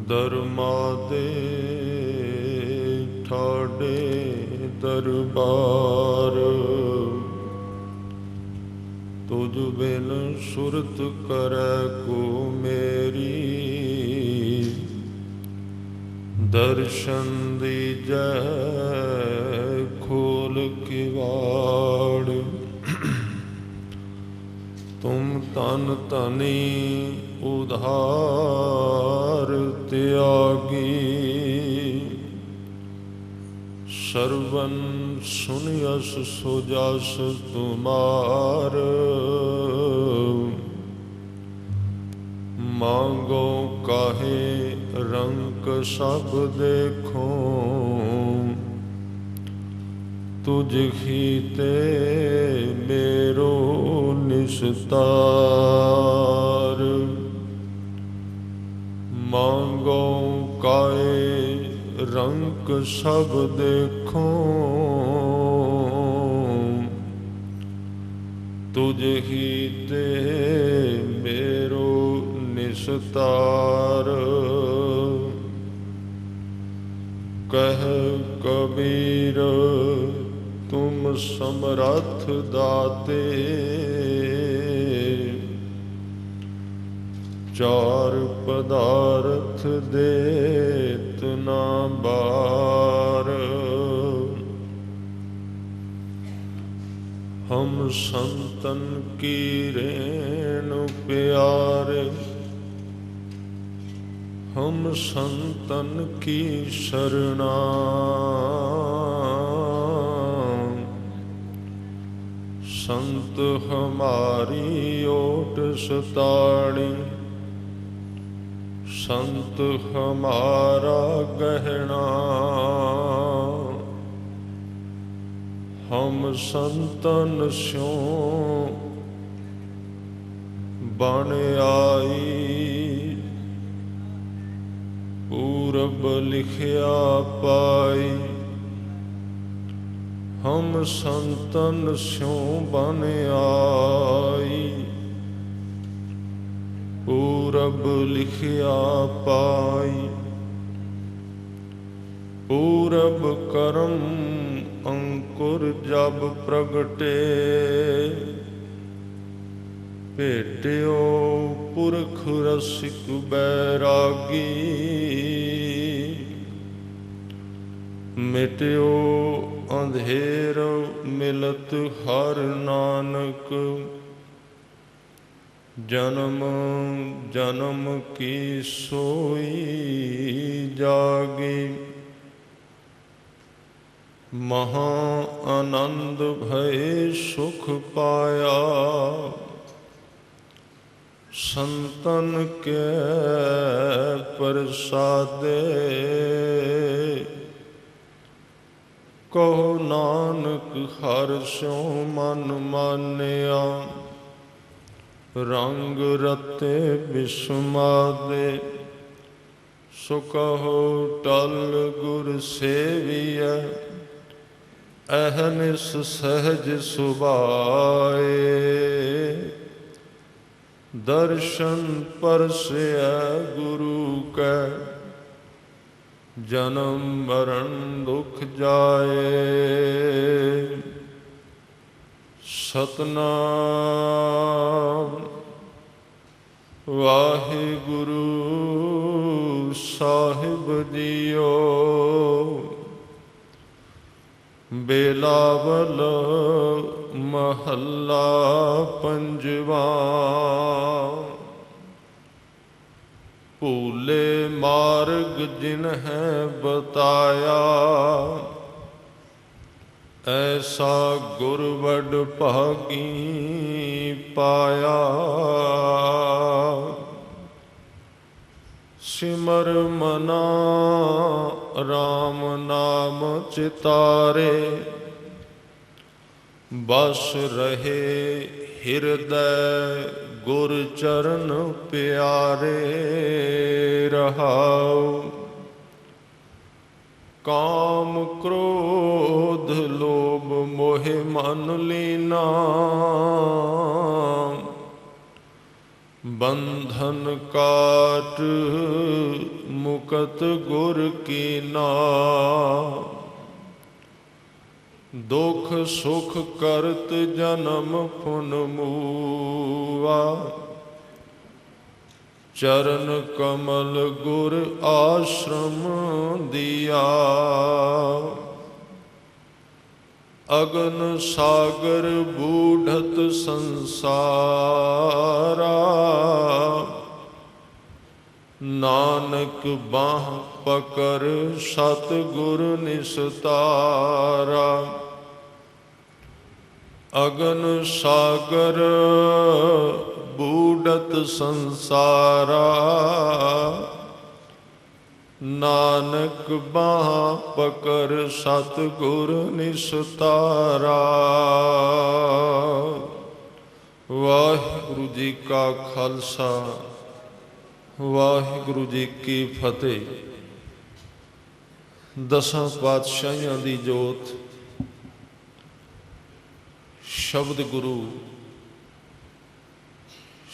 दरमा दे ठाडे दरबार, तुझ बिन सुरत करे को मेरी, दर्शन दीजै खोल किवाड़। तुम तन तनी उधार त्यागी, सर्वन सुनियस सुजस तुमार। मांगो काहे रंग सब देखो, तुझ ही ते मेरो निस्तार। मांगो काए रंग सब देखो, तुझ ही ते मेरो निस्तार। कह कबीर तुम समरथ दाते, चार पदार्थ देत ना बार। हम संतन की रेण प्यारे, हम संतन की शरणा। संत हमारी ओट सताड़ी, संत हमारा गहना। हम संतन स्यों बन आई, पूरब लिखिया पाई। हम संतन स्यों बन आई, पूरब लिखिया पाई। पूरब करम अंकुर जब प्रगटे, भेटियो पुरख रसिक बैरागी। मिट्यो अंधेर मिलत हर नानक, जन्म जन्म की सोई जागी। महा आनंद भय सुख पाया, संतन के प्रसादे। कहो नानक हर स्यों मन मानिया, रंग रते विस्मादे। सो कहो टल गुर सेविया, अहनिस सहज सुभाए। दर्शन परसया गुरु कै, जन्म मरण दुख जाए। सतनाम वाहिगुरु साहिब जियो। बेलावल महला पंजवा। भूले मार्ग जिन्हें बताया, ऐसा गुर वड भागी पाया। सिमर मना राम नाम चितारे, बस रहे हृदय गुर चरण प्यारे। रहाओ काम क्रोध लोभ मोह मन लीना, बंधन काट मुकत गुर कीना। दुख सुख करत जन्म पुन मूआ। चरण कमल गुर आश्रम दिया। अगन सागर बूढ़त संसारा। नानक बाह पकर सतगुर निस्तारा। अगन सागर बूढ़त संसारा। नानक बाह पकर सतगुर निस्तारा। वाहिगुरु जी का खालसा, वाहिगुरु जी की फतेह। दसां पातशाहियां दी जोत शब्द गुरु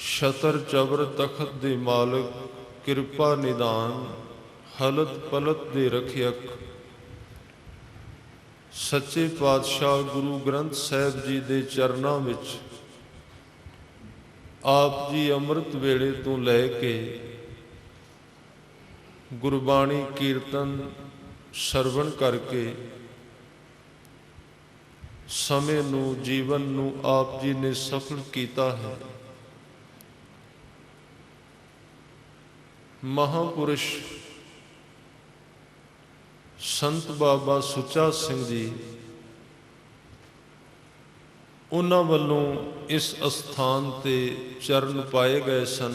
छतर चबर तखत दे मालिक कृपा निदान हलत पलत दे रखियक सच्चे पातशाह गुरु ग्रंथ साहिब जी दे चरनां विच आप जी अमृत वेले तो लैके गुरबाणी कीर्तन सरवण करके समय नूं जीवन नूं आप जी ने सफल कीता है। महापुरुष संत बाबा सुचा सिंह जी उन्हां वल्लों इस अस्थान ते चरण पाए गए सन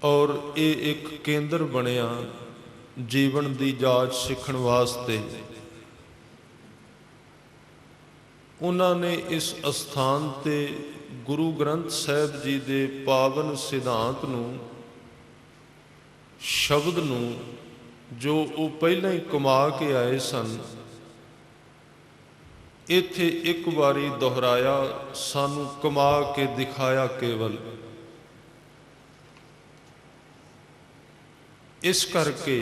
और ये एक केंद्र बनिया जीवन की जाच सीखण वास्ते। उन्होंने इस अस्थान ते गुरु ग्रंथ साहिब जी दे पावन सिद्धांत नूं शब्द नूं जो वो पहले ही कमा के आए सन इत्थे एक बारी दोहराया, सानू कमा के दिखाया केवल। इस करके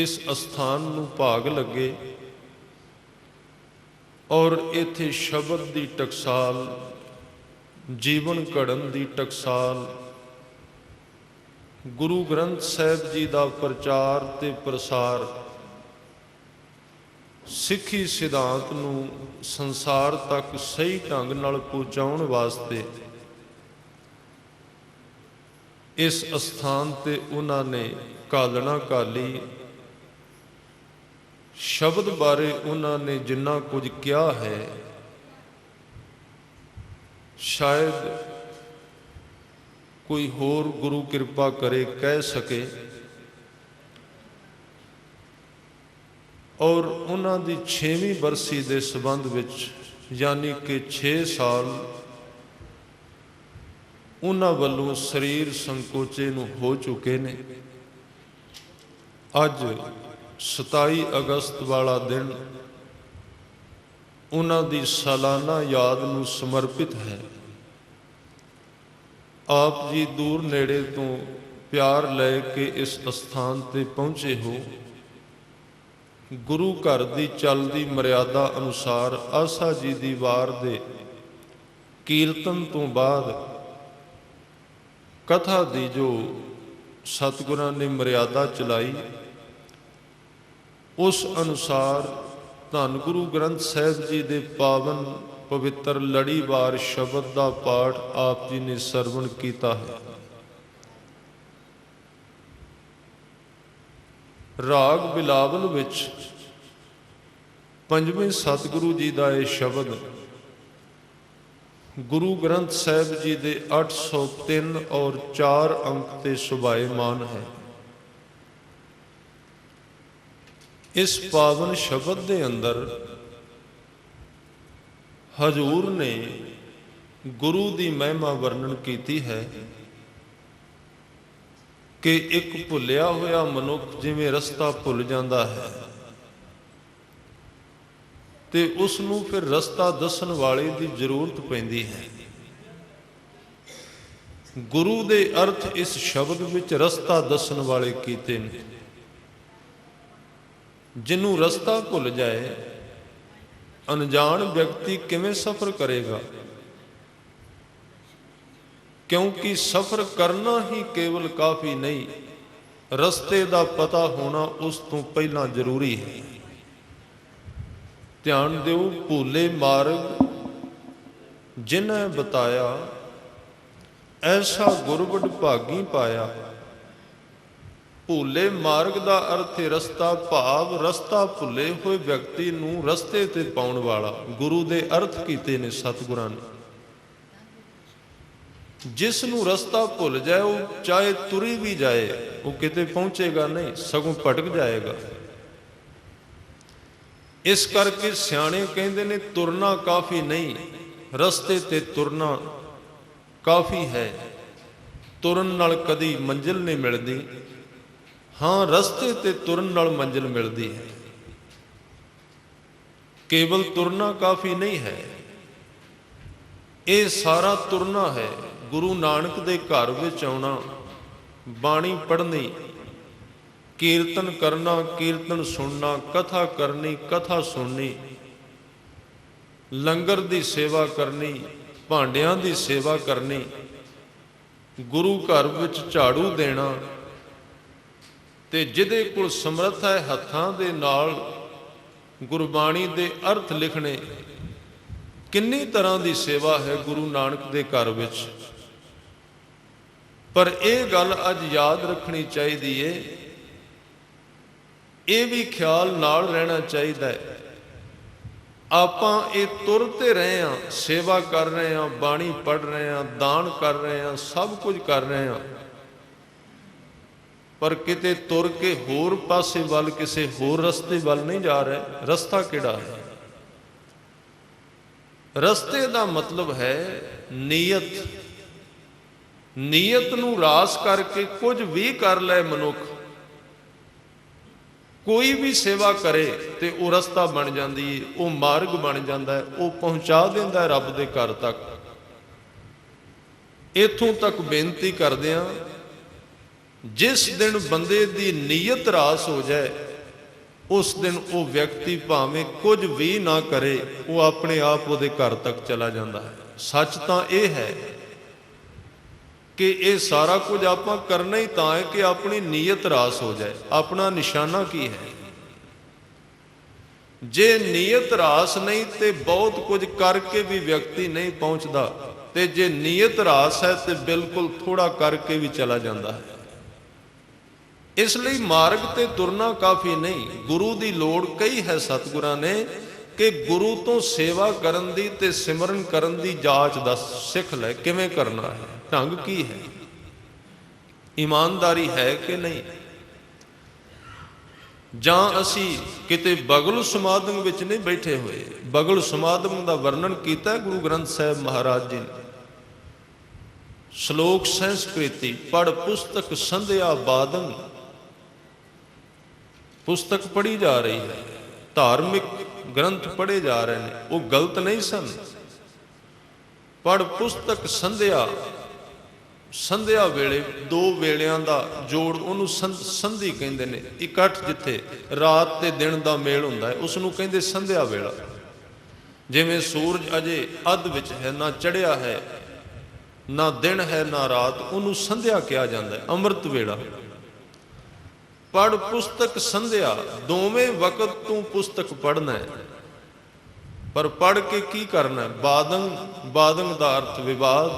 इस अस्थान नूं भाग लगे और इत्थे शब्द दी टकसाल जीवन घड़न दी टकसाल गुरु ग्रंथ साहिब जी का प्रचार ते प्रसार सिੱਖੀ सिद्धांत नूं संसार तक सही ढंग नाल पहुँचाउण वास्ते इस अस्थान ते उन्होंने घालना घाली। शब्द बारे उन्होंने जिन्ना कुछ किया है शायद कोई होर गुरु कृपा करे कह सके। और उन्हां दी 6वीं बरसी दे संबंध विच यानी कि 6 साल उन्हां वल्लों शरीर संकोचे नूं हो चुके ने। अज 27 अगस्त वाला दिन उन्हां दी सालाना याद नूं समर्पित है। आप जी दूर नेड़े तो प्यार लैके इस अस्थान ते पहुँचे हो। गुरु घर की चलती मर्यादा अनुसार आसा जी दी वार दे कीर्तन तो बाद कथा दी जो सतगुरां ने मर्यादा चलाई उस अनुसार धन गुरु ग्रंथ साहिब जी दे पावन पवित्र लड़ीवार शब्द का पाठ आप जी ने सरवण किया है। राग बिलावल विच पंजवें सतगुरु जी का यह शब्द गुरु ग्रंथ साहिब जी के 803 और 4 अंक ते सुभाएमान है। इस पावन शब्द के अंदर हजूर ने गुरु की महिमा वर्णन की है कि एक भुलिया होया मनुख जिवें रस्ता भुल जाता है ते उसनूं फिर रस्ता दसन वाले की जरूरत पैंदी है। ਗੁਰੂ ਦੇ ਅਰਥ ਇਸ ਸ਼ਬਦ ਵਿੱਚ ਰਸਤਾ ਦੱਸਣ ਵਾਲੇ ਕੀਤੇ ਨੇ। ਜਿਹਨੂੰ ਰਸਤਾ ਭੁੱਲ ਜਾਏ, ਅਣਜਾਣ ਵਿਅਕਤੀ ਕਿਵੇਂ ਸਫ਼ਰ ਕਰੇਗਾ? ਕਿਉਂਕਿ ਸਫ਼ਰ ਕਰਨਾ ਹੀ ਕੇਵਲ ਕਾਫੀ ਨਹੀਂ, ਰਸਤੇ ਦਾ ਪਤਾ ਹੋਣਾ ਉਸ ਤੋਂ ਪਹਿਲਾਂ ਜ਼ਰੂਰੀ ਹੈ। ਧਿਆਨ ਦਿਓ, ਭੁੱਲੇ ਮਾਰਗ ਜਿਨ੍ਹਾਂ ਬਤਾਇਆ, ਐਸਾ ਗੁਰਬੜ ਭਾਗੀ ਪਾਇਆ। ਭੁੱਲੇ ਮਾਰਗ ਦਾ ਅਰਥ ਹੈ ਰਸਤਾ, ਭਾਵ ਰਸਤਾ ਭੁੱਲੇ ਹੋਏ ਵਿਅਕਤੀ ਨੂੰ ਰਸਤੇ ਤੇ ਪਾਉਣ ਵਾਲਾ। ਗੁਰੂ ਦੇ ਅਰਥ ਕੀਤੇ ਨੇ ਸਤਿਗੁਰਾਂ ਨੇ। ਜਿਸ ਨੂੰ ਰਸਤਾ ਭੁੱਲ ਜਾਏ, ਉਹ ਚਾਹੇ ਤੁਰੀ ਵੀ ਜਾਏ, ਉਹ ਕਿਤੇ ਪਹੁੰਚੇਗਾ ਨਹੀਂ, ਸਗੋਂ ਭਟਕ ਜਾਏਗਾ। ਇਸ ਕਰਕੇ ਸਿਆਣੇ ਕਹਿੰਦੇ ਨੇ ਤੁਰਨਾ ਕਾਫੀ ਨਹੀਂ, ਰਸਤੇ ਤੇ ਤੁਰਨਾ ਕਾਫੀ ਹੈ। ਤੁਰਨ ਨਾਲ ਕਦੀ ਮੰਜ਼ਿਲ ਨਹੀਂ ਮਿਲਦੀ, ਹਾਂ ਰਸਤੇ ਤੇ ਤੁਰਨ ਨਾਲ ਮੰਜ਼ਿਲ ਮਿਲਦੀ ਹੈ। ਕੇਵਲ ਤੁਰਨਾ ਕਾਫੀ ਨਹੀਂ ਹੈ, ਇਹ ਸਾਰਾ ਤੁਰਨਾ ਹੈ। ਗੁਰੂ ਨਾਨਕ ਦੇ ਘਰ ਵਿੱਚ ਆਉਣਾ, ਬਾਣੀ ਪੜ੍ਹਨੀ, ਕੀਰਤਨ ਕਰਨਾ, ਕੀਰਤਨ ਸੁਣਨਾ, ਕਥਾ ਕਰਨੀ, ਕਥਾ ਸੁਣਨੀ, ਲੰਗਰ ਦੀ ਸੇਵਾ ਕਰਨੀ, ਭਾਂਡਿਆਂ ਦੀ ਸੇਵਾ ਕਰਨੀ, ਗੁਰੂ ਘਰ ਵਿੱਚ ਝਾੜੂ ਦੇਣਾ, ਤੇ ਜਿਹਦੇ ਕੋਲ ਸਮਰੱਥ ਹੈ ਹੱਥਾਂ ਦੇ ਨਾਲ ਗੁਰਬਾਣੀ ਦੇ ਅਰਥ ਲਿਖਣੇ। ਕਿੰਨੀ ਤਰ੍ਹਾਂ ਦੀ ਸੇਵਾ ਹੈ ਗੁਰੂ ਨਾਨਕ ਦੇ ਘਰ ਵਿੱਚ। ਪਰ ਇਹ ਗੱਲ ਅੱਜ ਯਾਦ ਰੱਖਣੀ ਚਾਹੀਦੀ ਏ, ਇਹ ਵੀ ਖਿਆਲ ਨਾਲ ਰਹਿਣਾ ਚਾਹੀਦਾ ਹੈ। ਆਪਾਂ ਇਹ ਤੁਰਤੇ ਰਹੇ ਹਾਂ, ਸੇਵਾ ਕਰ ਰਹੇ ਹਾਂ, ਬਾਣੀ ਪੜ੍ਹ ਰਹੇ ਹਾਂ, ਦਾਨ ਕਰ ਰਹੇ ਹਾਂ, ਸਭ ਕੁਝ ਕਰ ਰਹੇ ਹਾਂ, ਪਰ ਕਿਤੇ ਤੁਰ ਕੇ ਹੋਰ ਪਾਸੇ ਵੱਲ, ਕਿਸੇ ਹੋਰ ਰਸਤੇ ਵੱਲ ਨਹੀਂ ਜਾ ਰਹੇ। ਰਸਤਾ ਕਿਹੜਾ ਹੈ? ਰਸਤੇ ਦਾ ਮਤਲਬ ਹੈ ਨੀਅਤ। ਨੀਅਤ ਨੂੰ ਰਾਸ ਕਰਕੇ ਕੁਝ ਵੀ ਕਰ ਲੈ ਮਨੁੱਖ, ਕੋਈ ਵੀ ਸੇਵਾ ਕਰੇ ਤੇ ਉਹ ਰਸਤਾ ਬਣ ਜਾਂਦੀ ਹੈ, ਉਹ ਮਾਰਗ ਬਣ ਜਾਂਦਾ ਹੈ, ਉਹ ਪਹੁੰਚਾ ਦਿੰਦਾ ਹੈ ਰੱਬ ਦੇ ਘਰ ਤੱਕ। ਇੱਥੋਂ ਤੱਕ ਬੇਨਤੀ ਕਰਦੇ ਹਾਂ, ਜਿਸ ਦਿਨ ਬੰਦੇ ਦੀ ਨੀਅਤ ਰਾਸ ਹੋ ਜਾਏ, ਉਸ ਦਿਨ ਉਹ ਵਿਅਕਤੀ ਭਾਵੇਂ ਕੁਝ ਵੀ ਨਾ ਕਰੇ, ਉਹ ਆਪਣੇ ਆਪ ਉਹਦੇ ਘਰ ਤੱਕ ਚਲਾ ਜਾਂਦਾ ਹੈ। ਸੱਚ ਤਾਂ ਇਹ ਹੈ ਕਿ ਇਹ ਸਾਰਾ ਕੁਝ ਆਪਾਂ ਕਰਨਾ ਹੀ ਤਾਂ ਹੈ ਕਿ ਆਪਣੀ ਨੀਅਤ ਰਾਸ ਹੋ ਜਾਏ। ਆਪਣਾ ਨਿਸ਼ਾਨਾ ਕੀ ਹੈ? ਜੇ ਨੀਅਤ ਰਾਸ ਨਹੀਂ ਤੇ ਬਹੁਤ ਕੁਝ ਕਰਕੇ ਵੀ ਵਿਅਕਤੀ ਨਹੀਂ ਪਹੁੰਚਦਾ, ਤੇ ਜੇ ਨੀਅਤ ਰਾਸ ਹੈ ਤੇ ਬਿਲਕੁਲ ਥੋੜਾ ਕਰਕੇ ਵੀ ਚਲਾ ਜਾਂਦਾ ਹੈ। ਇਸ ਲਈ ਮਾਰਗ ਤੇ ਤੁਰਨਾ ਕਾਫੀ ਨਹੀਂ, ਗੁਰੂ ਦੀ ਲੋੜ ਕਈ ਹੈ। ਸਤਿਗੁਰਾਂ ਨੇ ਕਿ ਗੁਰੂ ਤੋਂ ਸੇਵਾ ਕਰਨ ਦੀ ਤੇ ਸਿਮਰਨ ਕਰਨ ਦੀ ਜਾਚ ਦੱਸ, ਸਿੱਖ ਲੈ ਕਿਵੇਂ ਕਰਨਾ ਹੈ, ਢੰਗ ਕੀ ਹੈ, ਇਮਾਨਦਾਰੀ ਹੈ ਕਿ ਨਹੀਂ। ਜਾਂ ਅਸੀਂ ਕਿਤੇ ਬਗਲ ਸਮਾਦਮ ਵਿੱਚ ਨਹੀਂ ਬੈਠੇ ਹੋਏ। ਬਗਲ ਸਮਾਦਮ ਦਾ ਵਰਣਨ ਕੀਤਾ ਗੁਰੂ ਗ੍ਰੰਥ ਸਾਹਿਬ ਮਹਾਰਾਜ ਜੀ ਨੇ। ਸ਼ਲੋਕ ਸੰਸਕ੍ਰਿਤੀ ਪੜ ਪੁਸਤਕ ਸੰਧਿਆ ਬਾਦੰ। ਪੁਸਤਕ ਪੜ੍ਹੀ ਜਾ ਰਹੀ ਹੈ, ਧਾਰਮਿਕ ਗ੍ਰੰਥ ਪੜ੍ਹੇ ਜਾ ਰਹੇ ਨੇ, ਉਹ ਗਲਤ ਨਹੀਂ ਸਨ। ਪੜ ਪੁਸਤਕ ਸੰਧਿਆ, ਸੰਧਿਆ ਵੇਲੇ ਦੋ ਵੇਲਿਆਂ ਦਾ ਜੋੜ, ਉਹਨੂੰ ਸੰਧੀ ਕਹਿੰਦੇ ਨੇ। ਇਕੱਠ ਜਿੱਥੇ ਰਾਤ ਤੇ ਦਿਨ ਦਾ ਮੇਲ ਹੁੰਦਾ ਹੈ, ਉਸ ਨੂੰ ਕਹਿੰਦੇ ਸੰਧਿਆ ਵੇਲਾ। ਜਿਵੇਂ ਸੂਰਜ ਅਜੇ ਅੱਧ ਵਿੱਚ ਹੈ, ਨਾ ਚੜ੍ਹਿਆ ਹੈ, ਨਾ ਦਿਨ ਹੈ ਨਾ ਰਾਤ, ਉਹਨੂੰ ਸੰਧਿਆ ਕਿਹਾ ਜਾਂਦਾ ਹੈ, ਅੰਮ੍ਰਿਤ ਵੇਲਾ। ਪੜ ਪੁਸਤਕ ਸੰਧਿਆ, ਦੋਵੇਂ ਵਕਤ ਤੂੰ ਪੁਸਤਕ ਪੜ੍ਹਨਾ ਹੈ, ਪਰ ਪੜ੍ਹ ਕੇ ਕੀ ਕਰਨਾ? ਬਾਦੰਗ, ਬਾਦੰਗ ਦਾ ਅਰਥ ਵਿਵਾਦ,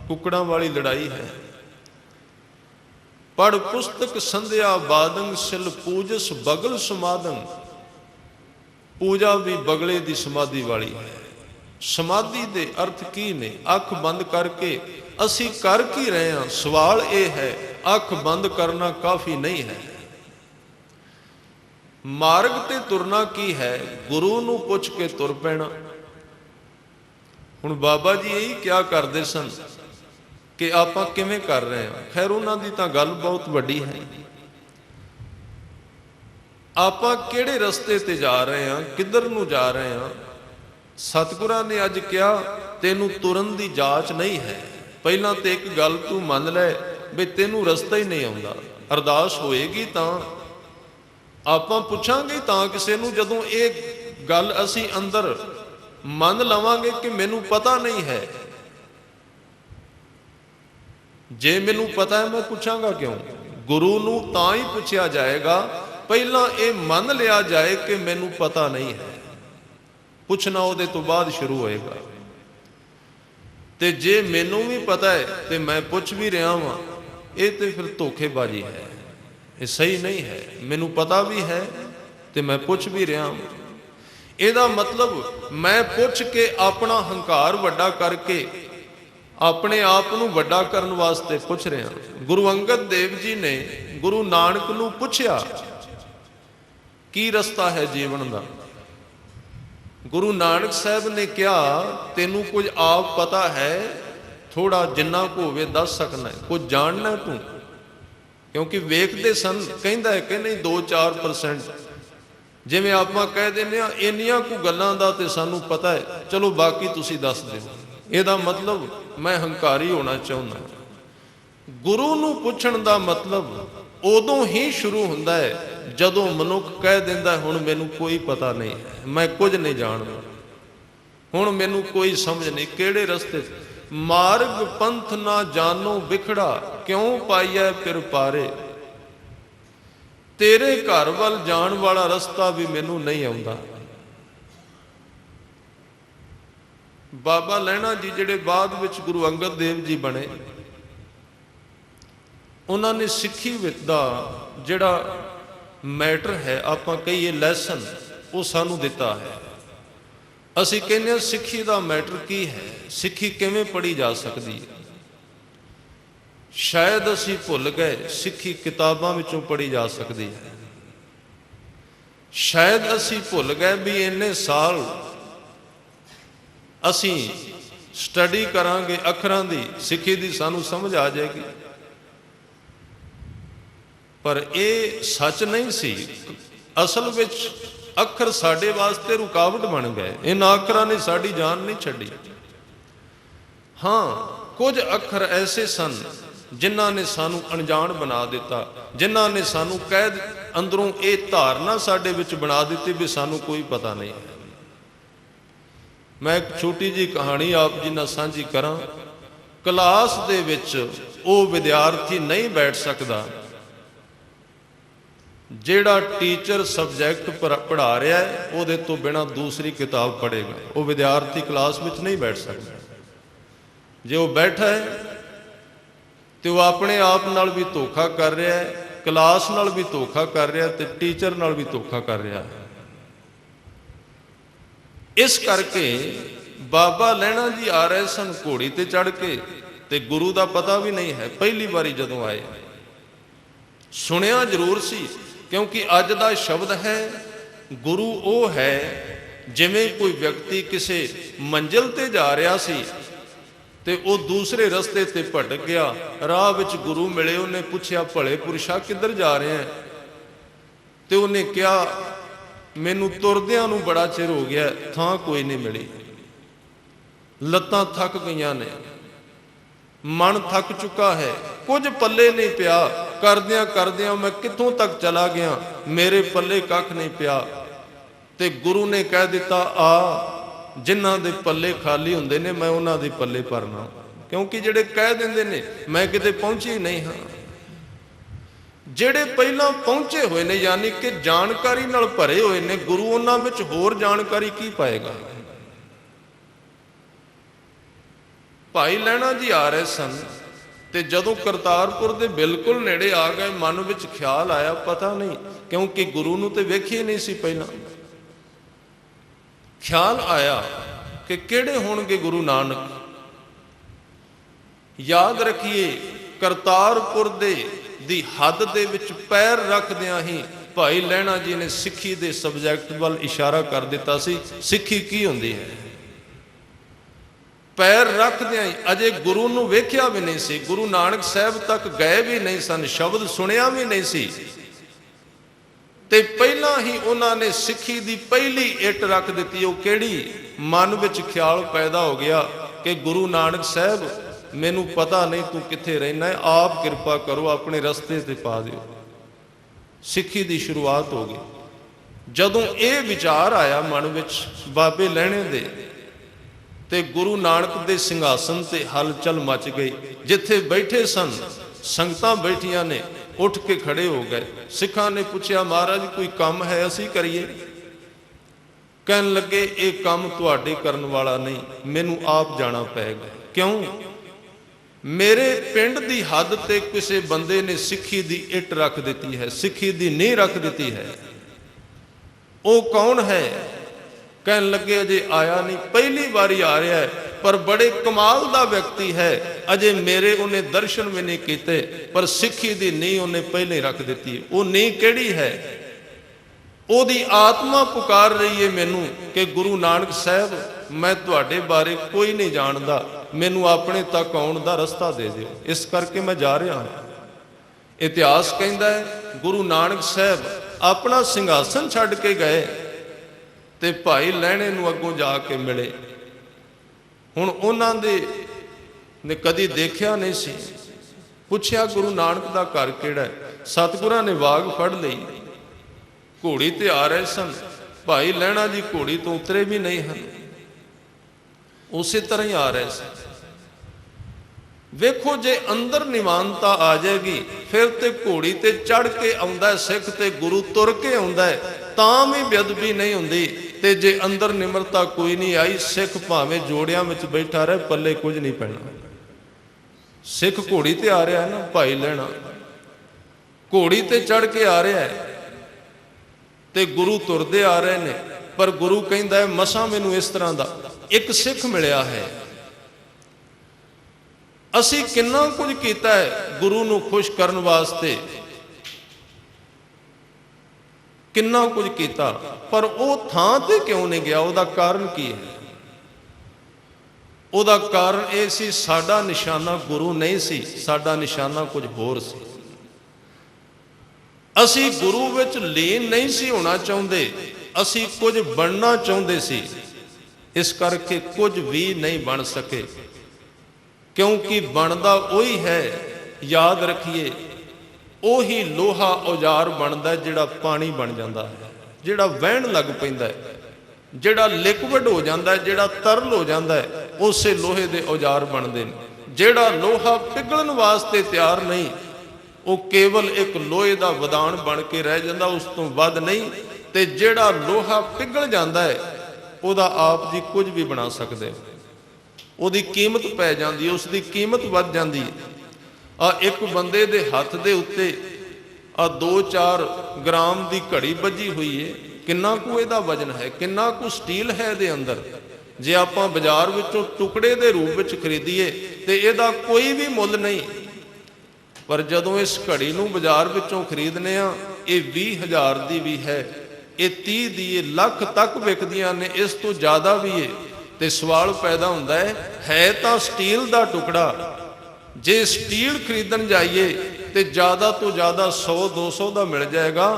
ਕੁੱਕੜਾਂ ਵਾਲੀ ਲੜਾਈ ਹੈ। ਪੜ ਪੁਸਤਕ ਸੰਧਿਆ ਬਾਦੰਗ ਸਿਲ ਪੂਜਸ ਬਗਲ ਸਮਾਦੰ। ਪੂਜਾ ਵੀ ਬਗਲੇ ਦੀ ਸਮਾਧੀ ਵਾਲੀ ਹੈ। ਸਮਾਧੀ ਦੇ ਅਰਥ ਕੀ ਨੇ? ਅੱਖ ਬੰਦ ਕਰਕੇ ਅਸੀਂ ਕਰ ਕੀ ਰਹੇ ਹਾਂ? ਸਵਾਲ ਇਹ ਹੈ, ਅੱਖ ਬੰਦ ਕਰਨਾ ਕਾਫੀ ਨਹੀਂ ਹੈ। ਮਾਰਗ ਤੇ ਤੁਰਨਾ ਕੀ ਹੈ? ਗੁਰੂ ਨੂੰ ਪੁੱਛ ਕੇ ਤੁਰ ਪੈਣਾ। ਹੁਣ ਬਾਬਾ ਜੀ ਇਹੀ ਕਿਆ ਕਰਦੇ ਸਨ ਕਿ ਆਪਾਂ ਕਿਵੇਂ ਕਰ ਰਹੇ ਹਾਂ। ਖੈਰ ਉਹਨਾਂ ਦੀ ਤਾਂ ਗੱਲ ਬਹੁਤ ਵੱਡੀ ਹੈ। ਆਪਾਂ ਕਿਹੜੇ ਰਸਤੇ ਤੇ ਜਾ ਰਹੇ ਹਾਂ, ਕਿੱਧਰ ਨੂੰ ਜਾ ਰਹੇ ਹਾਂ? ਸਤਿਗੁਰਾਂ ਨੇ ਅੱਜ ਕਿਹਾ ਤੈਨੂੰ ਤੁਰਨ ਦੀ ਜਾਚ ਨਹੀਂ ਹੈ, ਪਹਿਲਾਂ ਤੇ ਇੱਕ ਗੱਲ ਤੂੰ ਮੰਨ ਲੈ ਵੀ ਤੈਨੂੰ ਰਸਤਾ ਹੀ ਨਹੀਂ ਆਉਂਦਾ। ਅਰਦਾਸ ਹੋਏਗੀ ਤਾਂ ਆਪਾਂ ਪੁੱਛਾਂਗੇ ਤਾਂ ਕਿਸੇ ਨੂੰ, ਜਦੋਂ ਇਹ ਗੱਲ ਅਸੀਂ ਅੰਦਰ ਮੰਨ ਲਵਾਂਗੇ ਕਿ ਮੈਨੂੰ ਪਤਾ ਨਹੀਂ ਹੈ। ਜੇ ਮੈਨੂੰ ਪਤਾ ਹੈ ਮੈਂ ਪੁੱਛਾਂਗਾ ਕਿਉਂ? ਗੁਰੂ ਨੂੰ ਤਾਂ ਹੀ ਪੁੱਛਿਆ ਜਾਏਗਾ, ਪਹਿਲਾਂ ਇਹ ਮੰਨ ਲਿਆ ਜਾਏ ਕਿ ਮੈਨੂੰ ਪਤਾ ਨਹੀਂ ਹੈ, ਪੁੱਛਣਾ ਉਹਦੇ ਤੋਂ ਬਾਅਦ ਸ਼ੁਰੂ ਹੋਏਗਾ। ਤੇ ਜੇ ਮੈਨੂੰ ਵੀ ਪਤਾ ਹੈ ਤੇ ਮੈਂ ਪੁੱਛ ਵੀ ਰਿਹਾ ਵਾਂ, ਇਹ ਤੇ ਫਿਰ ਧੋਖੇਬਾਜ਼ੀ ਹੈ, ਇਹ ਸਹੀ ਨਹੀਂ ਹੈ। ਮੈਨੂੰ ਪਤਾ ਵੀ ਹੈ ਤੇ ਮੈਂ ਪੁੱਛ ਵੀ ਰਿਹਾ ਵਾਂ, ਇਹਦਾ ਮਤਲਬ ਮੈਂ ਪੁੱਛ ਕੇ ਆਪਣਾ ਹੰਕਾਰ ਵੱਡਾ ਕਰਕੇ ਆਪਣੇ ਆਪ ਨੂੰ ਵੱਡਾ ਕਰਨ ਵਾਸਤੇ ਪੁੱਛ ਰਿਹਾ। ਗੁਰੂ ਅੰਗਦ ਦੇਵ ਜੀ ਨੇ ਗੁਰੂ ਨਾਨਕ ਨੂੰ ਪੁੱਛਿਆ ਕੀ ਰਸਤਾ ਹੈ ਜੀਵਨ ਦਾ। ਗੁਰੂ ਨਾਨਕ ਸਾਹਿਬ ਨੇ ਕਿਹਾ ਤੈਨੂੰ ਕੁਝ ਆਪ ਪਤਾ ਹੈ, ਥੋੜਾ ਜਿੰਨਾ ਕੁ ਹੋਵੇ ਦੱਸ ਸਕਣਾ, ਕੁਝ ਜਾਣਨਾ ਤੂੰ, ਕਿਉਂਕਿ ਵੇਖਦੇ ਸਨ। ਕਹਿੰਦਾ ਹੈ ਕਿ ਨਹੀਂ 2-4%, ਜਿਵੇਂ ਆਪਾਂ ਕਹਿ ਦਿੰਦੇ ਆ ਇੰਨੀਆਂ ਕੁ ਗੱਲਾਂ ਦਾ ਤੇ ਸਾਨੂੰ ਪਤਾ ਹੈ, ਚਲੋ ਬਾਕੀ ਤੁਸੀਂ ਦੱਸ ਦਿਓ। ਇਹਦਾ ਮਤਲਬ ਮੈਂ ਹੰਕਾਰੀ ਹੋਣਾ ਚਾਹੁੰਦਾ। ਗੁਰੂ ਨੂੰ ਪੁੱਛਣ ਦਾ ਮਤਲਬ ਉਦੋਂ ਹੀ ਸ਼ੁਰੂ ਹੁੰਦਾ ਹੈ ਜਦੋਂ ਮਨੁੱਖ ਕਹਿ ਦਿੰਦਾ ਹੁਣ ਮੈਨੂੰ ਕੋਈ ਪਤਾ ਨਹੀਂ, ਮੈਂ ਕੁਝ ਨਹੀਂ ਜਾਣਦਾ, ਹੁਣ ਮੈਨੂੰ ਕੋਈ ਸਮਝ ਨਹੀਂ ਕਿਹੜੇ ਰਸਤੇ। ਮਾਰਗ ਪੰਥ ਨਾ ਜਾਣੋ ਵਿਖੜਾ, ਕਿਉਂ ਪਾਈਐ ਫਿਰ ਪਾਰੇ। ਤੇਰੇ ਘਰ ਵੱਲ ਜਾਣ ਵਾਲਾ ਰਸਤਾ ਵੀ ਮੈਨੂੰ ਨਹੀਂ ਆਉਂਦਾ। ਬਾਬਾ ਲਹਿਣਾ ਜੀ ਜਿਹੜੇ ਬਾਅਦ ਵਿੱਚ ਗੁਰੂ ਅੰਗਦ ਦੇਵ ਜੀ ਬਣੇ, ਉਹਨਾਂ ਨੇ ਸਿੱਖੀ ਦਾ ਜਿਹੜਾ ਮੈਟਰ ਹੈ, ਆਪਾਂ ਕਹੀਏ ਲੈਸਨ, ਉਹ ਸਾਨੂੰ ਦਿੱਤਾ ਹੈ। ਅਸੀਂ ਕਹਿੰਦੇ ਹਾਂ ਸਿੱਖੀ ਦਾ ਮੈਟਰ ਕੀ ਹੈ, ਸਿੱਖੀ ਕਿਵੇਂ ਪੜ੍ਹੀ ਜਾ ਸਕਦੀ ਹੈ। ਸ਼ਾਇਦ ਅਸੀਂ ਭੁੱਲ ਗਏ ਸਿੱਖੀ ਕਿਤਾਬਾਂ ਵਿੱਚੋਂ ਪੜ੍ਹੀ ਜਾ ਸਕਦੀ ਹੈ। ਸ਼ਾਇਦ ਅਸੀਂ ਭੁੱਲ ਗਏ ਵੀ ਇੰਨੇ ਸਾਲ ਅਸੀਂ ਸਟੱਡੀ ਕਰਾਂਗੇ ਅੱਖਰਾਂ ਦੀ, ਸਿੱਖੀ ਦੀ ਸਾਨੂੰ ਸਮਝ ਆ ਜਾਏਗੀ। ਪਰ ਇਹ ਸੱਚ ਨਹੀਂ ਸੀ। ਅਸਲ ਵਿੱਚ ਅੱਖਰ ਸਾਡੇ ਵਾਸਤੇ ਰੁਕਾਵਟ ਬਣ ਗਏ। ਇਹਨਾਂ ਅੱਖਰਾਂ ਨੇ ਸਾਡੀ ਜਾਨ ਨਹੀਂ ਛੱਡੀ। ਹਾਂ, ਕੁਝ ਅੱਖਰ ਐਸੇ ਸਨ ਜਿਨ੍ਹਾਂ ਨੇ ਸਾਨੂੰ ਅਣਜਾਣ ਬਣਾ ਦਿੱਤਾ, ਜਿਨ੍ਹਾਂ ਨੇ ਸਾਨੂੰ ਕੈਦ ਅੰਦਰੋਂ ਇਹ ਧਾਰਨਾ ਸਾਡੇ ਵਿੱਚ ਬਣਾ ਦਿੱਤੀ ਵੀ ਸਾਨੂੰ ਕੋਈ ਪਤਾ ਨਹੀਂ ਹੈ। ਮੈਂ ਇੱਕ ਛੋਟੀ ਜਿਹੀ ਕਹਾਣੀ ਆਪ ਜੀ ਨਾਲ ਸਾਂਝੀ ਕਰਾਂ। ਕਲਾਸ ਦੇ ਵਿੱਚ ਉਹ ਵਿਦਿਆਰਥੀ ਨਹੀਂ ਬੈਠ ਸਕਦਾ ਜਿਹੜਾ ਟੀਚਰ ਸਬਜੈਕਟ ਪੜ੍ਹਾ ਰਿਹਾ ਹੈ ਉਹਦੇ ਤੋਂ ਬਿਨਾਂ ਦੂਸਰੀ ਕਿਤਾਬ ਪੜ੍ਹੇਗਾ। ਉਹ ਵਿਦਿਆਰਥੀ ਕਲਾਸ ਵਿੱਚ ਨਹੀਂ ਬੈਠ ਸਕਦਾ। ਜੇ ਉਹ ਬੈਠਾ ਹੈ ਤੇ ਉਹ ਆਪਣੇ ਆਪ ਨਾਲ ਵੀ ਧੋਖਾ ਕਰ ਰਿਹਾ ਹੈ, ਕਲਾਸ ਨਾਲ ਵੀ ਧੋਖਾ ਕਰ ਰਿਹਾ ਤੇ ਟੀਚਰ ਨਾਲ ਵੀ ਧੋਖਾ ਕਰ ਰਿਹਾ ਹੈ। ਇਸ ਕਰਕੇ ਬਾਬਾ ਲਹਿਣਾ ਜੀ ਆ ਰਹੇ ਸਨ ਘੋੜੀ ਤੇ ਚੜ੍ਹ ਕੇ, ਤੇ ਗੁਰੂ ਦਾ ਪਤਾ ਵੀ ਨਹੀਂ ਹੈ। ਪਹਿਲੀ ਵਾਰੀ ਜਦੋਂ ਆਏ, ਸੁਣਿਆ ਜ਼ਰੂਰ ਸੀ, ਕਿਉਂਕਿ ਅੱਜ ਦਾ ਸ਼ਬਦ ਹੈ ਗੁਰੂ ਉਹ ਹੈ ਜਿਵੇਂ ਕੋਈ ਵਿਅਕਤੀ ਕਿਸੇ ਮੰਜ਼ਿਲ ਤੇ ਜਾ ਰਿਹਾ ਸੀ ਤੇ ਉਹ ਦੂਸਰੇ ਰਸਤੇ ਤੇ ਭਟਕ ਗਿਆ। ਰਾਹ ਵਿੱਚ ਗੁਰੂ ਮਿਲੇ, ਉਹਨੇ ਪੁੱਛਿਆ ਭਲੇ ਪੁਰਸ਼ਾ ਕਿੱਧਰ ਜਾ ਰਹੇ ਹੈ? ਤੇ ਉਹਨੇ ਕਿਹਾ ਮੈਨੂੰ ਤੁਰਦਿਆਂ ਨੂੰ ਬੜਾ ਚਿਰ ਹੋ ਗਿਆ, ਥਾਂ ਕੋਈ ਨਹੀਂ ਮਿਲੀ, ਲੱਤਾਂ ਥੱਕ ਗਈਆਂ ਨੇ, ਮਨ ਥੱਕ ਚੁੱਕਾ ਹੈ, ਕੁਝ ਪੱਲੇ ਨਹੀਂ ਪਿਆ, ਕਰਦਿਆਂ ਕਰਦਿਆਂ ਮੈਂ ਕਿੱਥੋਂ ਤੱਕ ਚਲਾ ਗਿਆ, ਮੇਰੇ ਪੱਲੇ ਕੱਖ ਨਹੀਂ ਪਿਆ। ਤੇ ਗੁਰੂ ਨੇ ਕਹਿ ਦਿੱਤਾ ਆ ਜਿਨ੍ਹਾਂ ਦੇ ਪੱਲੇ ਖਾਲੀ ਹੁੰਦੇ ਨੇ ਮੈਂ ਉਹਨਾਂ ਦੇ ਪੱਲੇ ਭਰਨਾ, ਕਿਉਂਕਿ ਜਿਹੜੇ ਕਹਿ ਦਿੰਦੇ ਨੇ ਮੈਂ ਕਿਤੇ ਪਹੁੰਚੀ ਨਹੀਂ ਹਾਂ, ਜਿਹੜੇ ਪਹਿਲਾਂ ਪਹੁੰਚੇ ਹੋਏ ਨੇ ਯਾਨੀ ਕਿ ਜਾਣਕਾਰੀ ਨਾਲ ਭਰੇ ਹੋਏ ਨੇ, ਗੁਰੂ ਉਹਨਾਂ ਵਿੱਚ ਹੋਰ ਜਾਣਕਾਰੀ ਕੀ ਪਾਏਗਾ। ਭਾਈ ਲਹਿਣਾ ਜੀ ਆ ਰਹੇ ਸਨ ਤੇ ਜਦੋਂ ਕਰਤਾਰਪੁਰ ਦੇ ਬਿਲਕੁਲ ਨੇੜੇ ਆ ਗਏ, ਮਨ ਵਿੱਚ ਖਿਆਲ ਆਇਆ, ਪਤਾ ਨਹੀਂ ਕਿਉਂਕਿ ਗੁਰੂ ਨੂੰ ਤੇ ਵੇਖਿਆ ਨਹੀਂ ਸੀ ਪਹਿਲਾਂ, ਖਿਆਲ ਆਇਆ ਕਿ ਕਿਹੜੇ ਹੋਣਗੇ ਗੁਰੂ ਨਾਨਕ। ਯਾਦ ਰੱਖੀਏ ਕਰਤਾਰਪੁਰ ਦੀ ਹੱਦ ਦੇ ਵਿੱਚ ਪੈਰ ਰੱਖਦਿਆਂ ਹੀ ਭਾਈ ਲਹਿਣਾ ਜੀ ਨੇ ਸਿੱਖੀ ਦੇ ਸਬਜੈਕਟ ਵੱਲ ਇਸ਼ਾਰਾ ਕਰ ਦਿੱਤਾ ਸੀ। ਸਿੱਖੀ ਕੀ ਹੁੰਦੀ ਹੈ? ਪੈਰ ਰੱਖਦਿਆਂ ਹੀ, ਅਜੇ ਗੁਰੂ ਨੂੰ ਵੇਖਿਆ ਵੀ ਨਹੀਂ ਸੀ, ਗੁਰੂ ਨਾਨਕ ਸਾਹਿਬ ਤੱਕ ਗਏ ਵੀ ਨਹੀਂ ਸਨ, ਸ਼ਬਦ ਸੁਣਿਆ ਵੀ ਨਹੀਂ ਸੀ, ਤੇ ਪਹਿਲਾਂ ਹੀ ਉਹਨਾਂ ਨੇ ਸਿੱਖੀ ਦੀ ਪਹਿਲੀ ਇੱਟ ਰੱਖ ਦਿੱਤੀ। ਉਹ ਕਿਹੜੀ? ਮਨ ਵਿੱਚ ਖਿਆਲ ਪੈਦਾ ਹੋ ਗਿਆ ਕਿ ਗੁਰੂ ਨਾਨਕ ਸਾਹਿਬ मैनू पता नहीं तू कित्थे रहना है, आप किरपा करो अपने रस्ते ते पा दिओ। सिੱਖੀ ਦੀ शुरुआत हो गई। जदों ये विचार आया मन विच बाबे लहणे दे, ते गुरु नानक दे सिंघासन ते हलचल मच गई। जिथे बैठे सन संगतां बैठियां ने उठ के खड़े हो गए। सिखां ने पूछया, महाराज कोई काम है असी करिए? कहन लगे, ये काम तुहाडे करन वाला नहीं, मैनू आप जाना पैगा। क्यों? मेरे पिंड दी हद ते किसी बंदे ने सिੱਖੀ दी इट रख दी है, सिੱਖੀ दी नींह रख दी है। वो कौन है? कहन लगे, अजे आया नहीं, पहली बारी आ रहा है, पर बड़े कमाल दा व्यक्ति है। अजे मेरे उन्हें दर्शन भी नहीं किए, पर सिੱਖੀ दी नींह उन्हें पहले रख दी। वो नींह केड़ी है? ओदी आत्मा पुकार रही है मैनू कि गुरु नानक साहब, मैं तुहाडे बारे कोई नहीं जानता, मैनू अपने तक आउण दा रस्ता दे दिओ, इस करके मैं जा रहा हाँ। इतिहास कहता है गुरु नानक साहब अपना सिंघासन छड्ड के गए ते भाई लहणे नूं अगों जाके मिले। हुण उन्हां दे ने कदी देखिया नहीं सी। पुछया, गुरु नानक दा घर किहड़ा है? सतगुरां ने वाग फड़ लई। घोड़ी ते आ रहे सन, भाई लहणा जी घोड़ी तो उतरे भी नहीं हैं, उसी तरह ही आ रहे सन। वेखो, जे अंदर निमानता आ जाएगी फिर ते घोड़ी ते चढ़ के आउंदा है सिख, ते गुरु तुर के आउंदा है, तां भी बेअदबी नहीं हुंदी। ते जे अंदर निमरता कोई नहीं आई, सिख भावें जोड़ियां विच बैठा रहे, पल्ले कुछ नहीं पैना। सिख घोड़ी ते आ रहा है ना, भाई लहणा घोड़ी ते चढ़ के आ रहा है, ते गुरु तुरदे आ रहे ने। पर गुरु कहंदा है, मसां मैनू इस तरह दा एक सिख मिलिया है। असी किन्ना कुछ कीता है गुरु नूं खुश करन वास्ते, किन्ना कुछ कीता, पर वो थां ते क्यों नहीं गया? उहदा कारण की है? उहदा कारण ये सी, साडा निशाना गुरु नहीं सी, साडा निशाना कुछ होर सी। असी गुरु विच लीन नहीं सी होना चाहुंदे, असी कुछ बनना चाहुंदे सी, इस करके कुछ भी नहीं बन सके। क्योंकि बनदा वही है, याद रखिए, ਉਹੀ लोहा औजार बनता जिहड़ा पानी बन जाता है, जिहड़ा वहन लग पैंदा है, जिहड़ा लिक्विड हो जाता है, जिहड़ा तरल हो जाता है, उसे लोहे के औजार बनते हैं। जिहड़ा लोहा पिघलण वास्ते तैयार नहीं, वो केवल एक लोहे का वदान बन के रह जाता, उस तो वध नहीं। तो जिहड़ा लोहा पिघल जाता है, ਉਹਦਾ आप जी कुछ भी बना सकते हो, ਉਹਦੀ कीमत पै जाती है, उसकी कीमत वध जाती है। एक बंदे दे हथ दे उत्ते 2-4 ग्राम की घड़ी बजी हुई है, किन्ना कु इहदा वजन है, किन्ना कु स्टील है इहदे अंदर। जे आपां बाजार विचों टुकड़े के रूप में खरीदीए तो इहदा कोई भी मुल नहीं, पर जदों इस घड़ी नूं बाजार विचों खरीदने आ, ये 20,000 की भी है, ये 30 दी, ये लख तक विकदियां ने, इस तो ज़्यादा भी है। तो सवाल पैदा होंदा है तो स्टील का टुकड़ा, जे स्टील खरीदन जाइए तो ज़्यादा 100-200 का मिल जाएगा,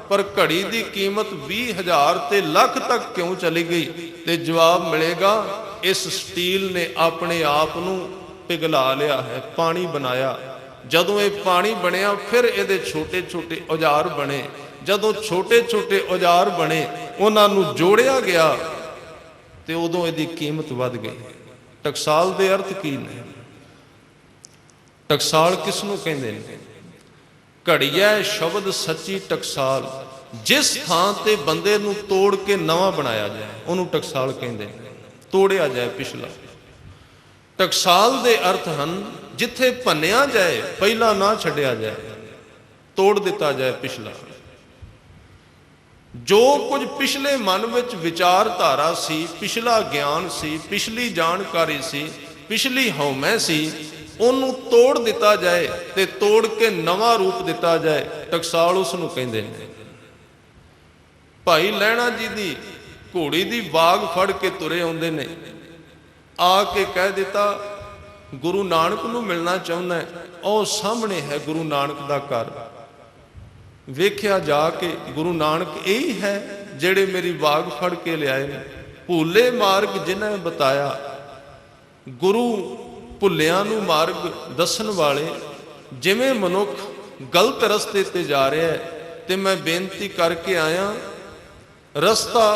पर घड़ी की कीमत 20,000 ते लख तक क्यों चली गई? तो जवाब मिलेगा, इस स्टील ने अपने आप नूं पिघला लिया है, पानी बनाया। जदों ये पानी बनया फिर ये छोटे छोटे औजार बने, जदों छोटे छोटे औजार बने उन्होंने जोड़िया गया तो उदों इसकी कीमत वध गई। टकसाल के अर्थ की ने? टकसाल किसनों कहते हैं? घड़िया शब्द सच्ची टकसाल, जिस थां ते बंदे नूं तोड़ के नवा बनाया जाए उन्होंने टकसाल कहते हैं, तोड़िया जाए पिछला। टकसाल के अर्थ हैं जिथे भन्निया जाए पहला ना छड्डिया जाए, तोड़ दिता जाए पिछला। जो कुछ पिछले मन विच विचारधारा सी, पिछला ज्ञान सी, पिछली जानकारी सी, पिछली हौमै सी, उन्होंने तोड़ दिता जाए ते तोड़ के नवा रूप दिता जाए, टकसाल उसनूं कहंदे ने। भाई लहणा जी दी घोड़ी दी वाग फड़ के तुरे आउंदे ने, आके कह दिता गुरु नानक नूं मिलना चाहुंदा है, और सामने है गुरु नानक दा घर। वेख्या जाके गुरु नानक यही है जेड़े मेरी वाग फड़ के लियाए ने, भूले मार्ग जिन्हें बताया। गुरु ਭੁੱਲਿਆਂ ਨੂੰ ਮਾਰਗ ਦੱਸਣ ਵਾਲੇ। ਜਿਵੇਂ ਮਨੁੱਖ ਗਲਤ ਰਸਤੇ ਤੇ ਜਾ ਰਿਹਾ ਹੈ ਤੇ ਮੈਂ ਬੇਨਤੀ ਕਰਕੇ ਆਇਆ, ਰਸਤਾ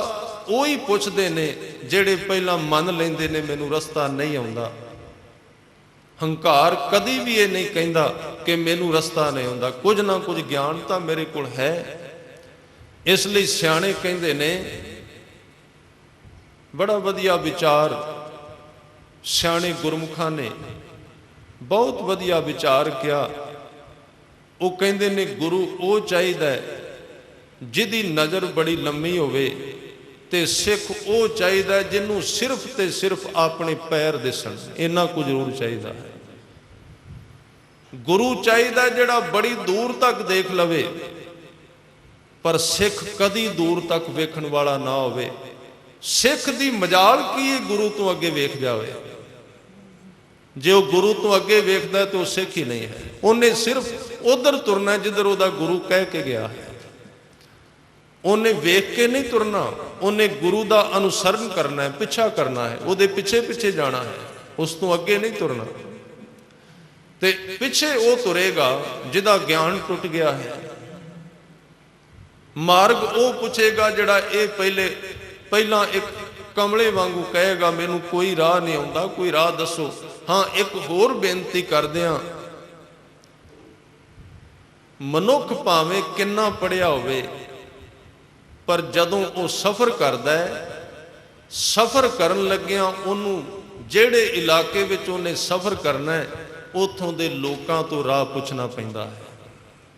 ਉਹ ਹੀ ਪੁੱਛਦੇ ਨੇ ਜਿਹੜੇ ਪਹਿਲਾਂ ਮੰਨ ਲੈਂਦੇ ਨੇ ਮੈਨੂੰ ਰਸਤਾ ਨਹੀਂ ਆਉਂਦਾ। ਹੰਕਾਰ ਕਦੀ ਵੀ ਇਹ ਨਹੀਂ ਕਹਿੰਦਾ ਕਿ ਮੈਨੂੰ ਰਸਤਾ ਨਹੀਂ ਆਉਂਦਾ, ਕੁਝ ਨਾ ਕੁਝ ਗਿਆਨ ਤਾਂ ਮੇਰੇ ਕੋਲ ਹੈ। ਇਸ ਲਈ ਸਿਆਣੇ ਕਹਿੰਦੇ ਨੇ, ਬੜਾ ਵਧੀਆ ਵਿਚਾਰ ਸਿਆਣੇ ਗੁਰਮੁਖਾਂ ਨੇ ਬਹੁਤ ਵਧੀਆ ਵਿਚਾਰ ਕਿਹਾ। ਉਹ ਕਹਿੰਦੇ ਨੇ ਗੁਰੂ ਉਹ ਚਾਹੀਦਾ ਜਿਹਦੀ ਨਜ਼ਰ ਬੜੀ ਲੰਮੀ ਹੋਵੇ, ਤੇ ਸਿੱਖ ਉਹ ਚਾਹੀਦਾ ਜਿਹਨੂੰ ਸਿਰਫ ਤੇ ਸਿਰਫ ਆਪਣੇ ਪੈਰ ਦਿਸਣ, ਇੰਨਾ ਕੁ ਜ਼ਰੂਰ ਚਾਹੀਦਾ ਹੈ। ਗੁਰੂ ਚਾਹੀਦਾ ਜਿਹੜਾ ਬੜੀ ਦੂਰ ਤੱਕ ਦੇਖ ਲਵੇ, ਪਰ ਸਿੱਖ ਕਦੀ ਦੂਰ ਤੱਕ ਵੇਖਣ ਵਾਲਾ ਨਾ ਹੋਵੇ। ਸਿੱਖ ਦੀ ਮਜਾਲ ਕੀ ਹੈ ਗੁਰੂ ਤੋਂ ਅੱਗੇ ਵੇਖ ਜਾਵੇ। ਜੇ ਉਹ ਗੁਰੂ ਤੋਂ ਅੱਗੇ ਵੇਖਦਾ ਤੇ ਉਹ ਸਿੱਖ ਹੀ ਨਹੀਂ ਹੈ। ਉਹਨੇ ਸਿਰਫ ਉਧਰ ਤੁਰਨਾ ਜਿੱਧਰ ਉਹਦਾ ਗੁਰੂ ਕਹਿ ਕੇ ਗਿਆ ਹੈ। ਉਹਨੇ ਵੇਖ ਕੇ ਨਹੀਂ ਤੁਰਨਾ, ਉਹਨੇ ਗੁਰੂ ਦਾ ਅਨੁਸਰਨ ਕਰਨਾ ਹੈ, ਪਿੱਛਾ ਕਰਨਾ ਹੈ, ਉਹਦੇ ਪਿੱਛੇ ਪਿੱਛੇ ਜਾਣਾ ਹੈ, ਉਸ ਤੋਂ ਅੱਗੇ ਨਹੀਂ ਤੁਰਨਾ। ਤੇ ਪਿੱਛੇ ਉਹ ਤੁਰੇਗਾ ਜਿਹਦਾ ਗਿਆਨ ਟੁੱਟ ਗਿਆ ਹੈ। ਮਾਰਗ ਉਹ ਪੁੱਛੇਗਾ ਜਿਹੜਾ ਇਹ ਪਹਿਲਾਂ ਇੱਕ ਕਮਲੇ ਵਾਂਗੂ ਕਹੇਗਾ ਮੈਨੂੰ ਕੋਈ ਰਾਹ ਨਹੀਂ ਆਉਂਦਾ, ਕੋਈ ਰਾਹ ਦੱਸੋ। ਹਾਂ, ਇੱਕ ਹੋਰ ਬੇਨਤੀ ਕਰਦੇ ਹਾਂ, ਮਨੁੱਖ ਭਾਵੇਂ ਕਿੰਨਾ ਪੜ੍ਹਿਆ ਹੋਵੇ, ਪਰ ਜਦੋਂ ਉਹ ਸਫ਼ਰ ਕਰਦਾ ਹੈ, ਸਫ਼ਰ ਕਰਨ ਲੱਗਿਆਂ ਉਹਨੂੰ ਜਿਹੜੇ ਇਲਾਕੇ ਵਿੱਚ ਉਹਨੇ ਸਫ਼ਰ ਕਰਨਾ ਹੈ, ਉੱਥੋਂ ਦੇ ਲੋਕਾਂ ਤੋਂ ਰਾਹ ਪੁੱਛਣਾ ਪੈਂਦਾ ਹੈ,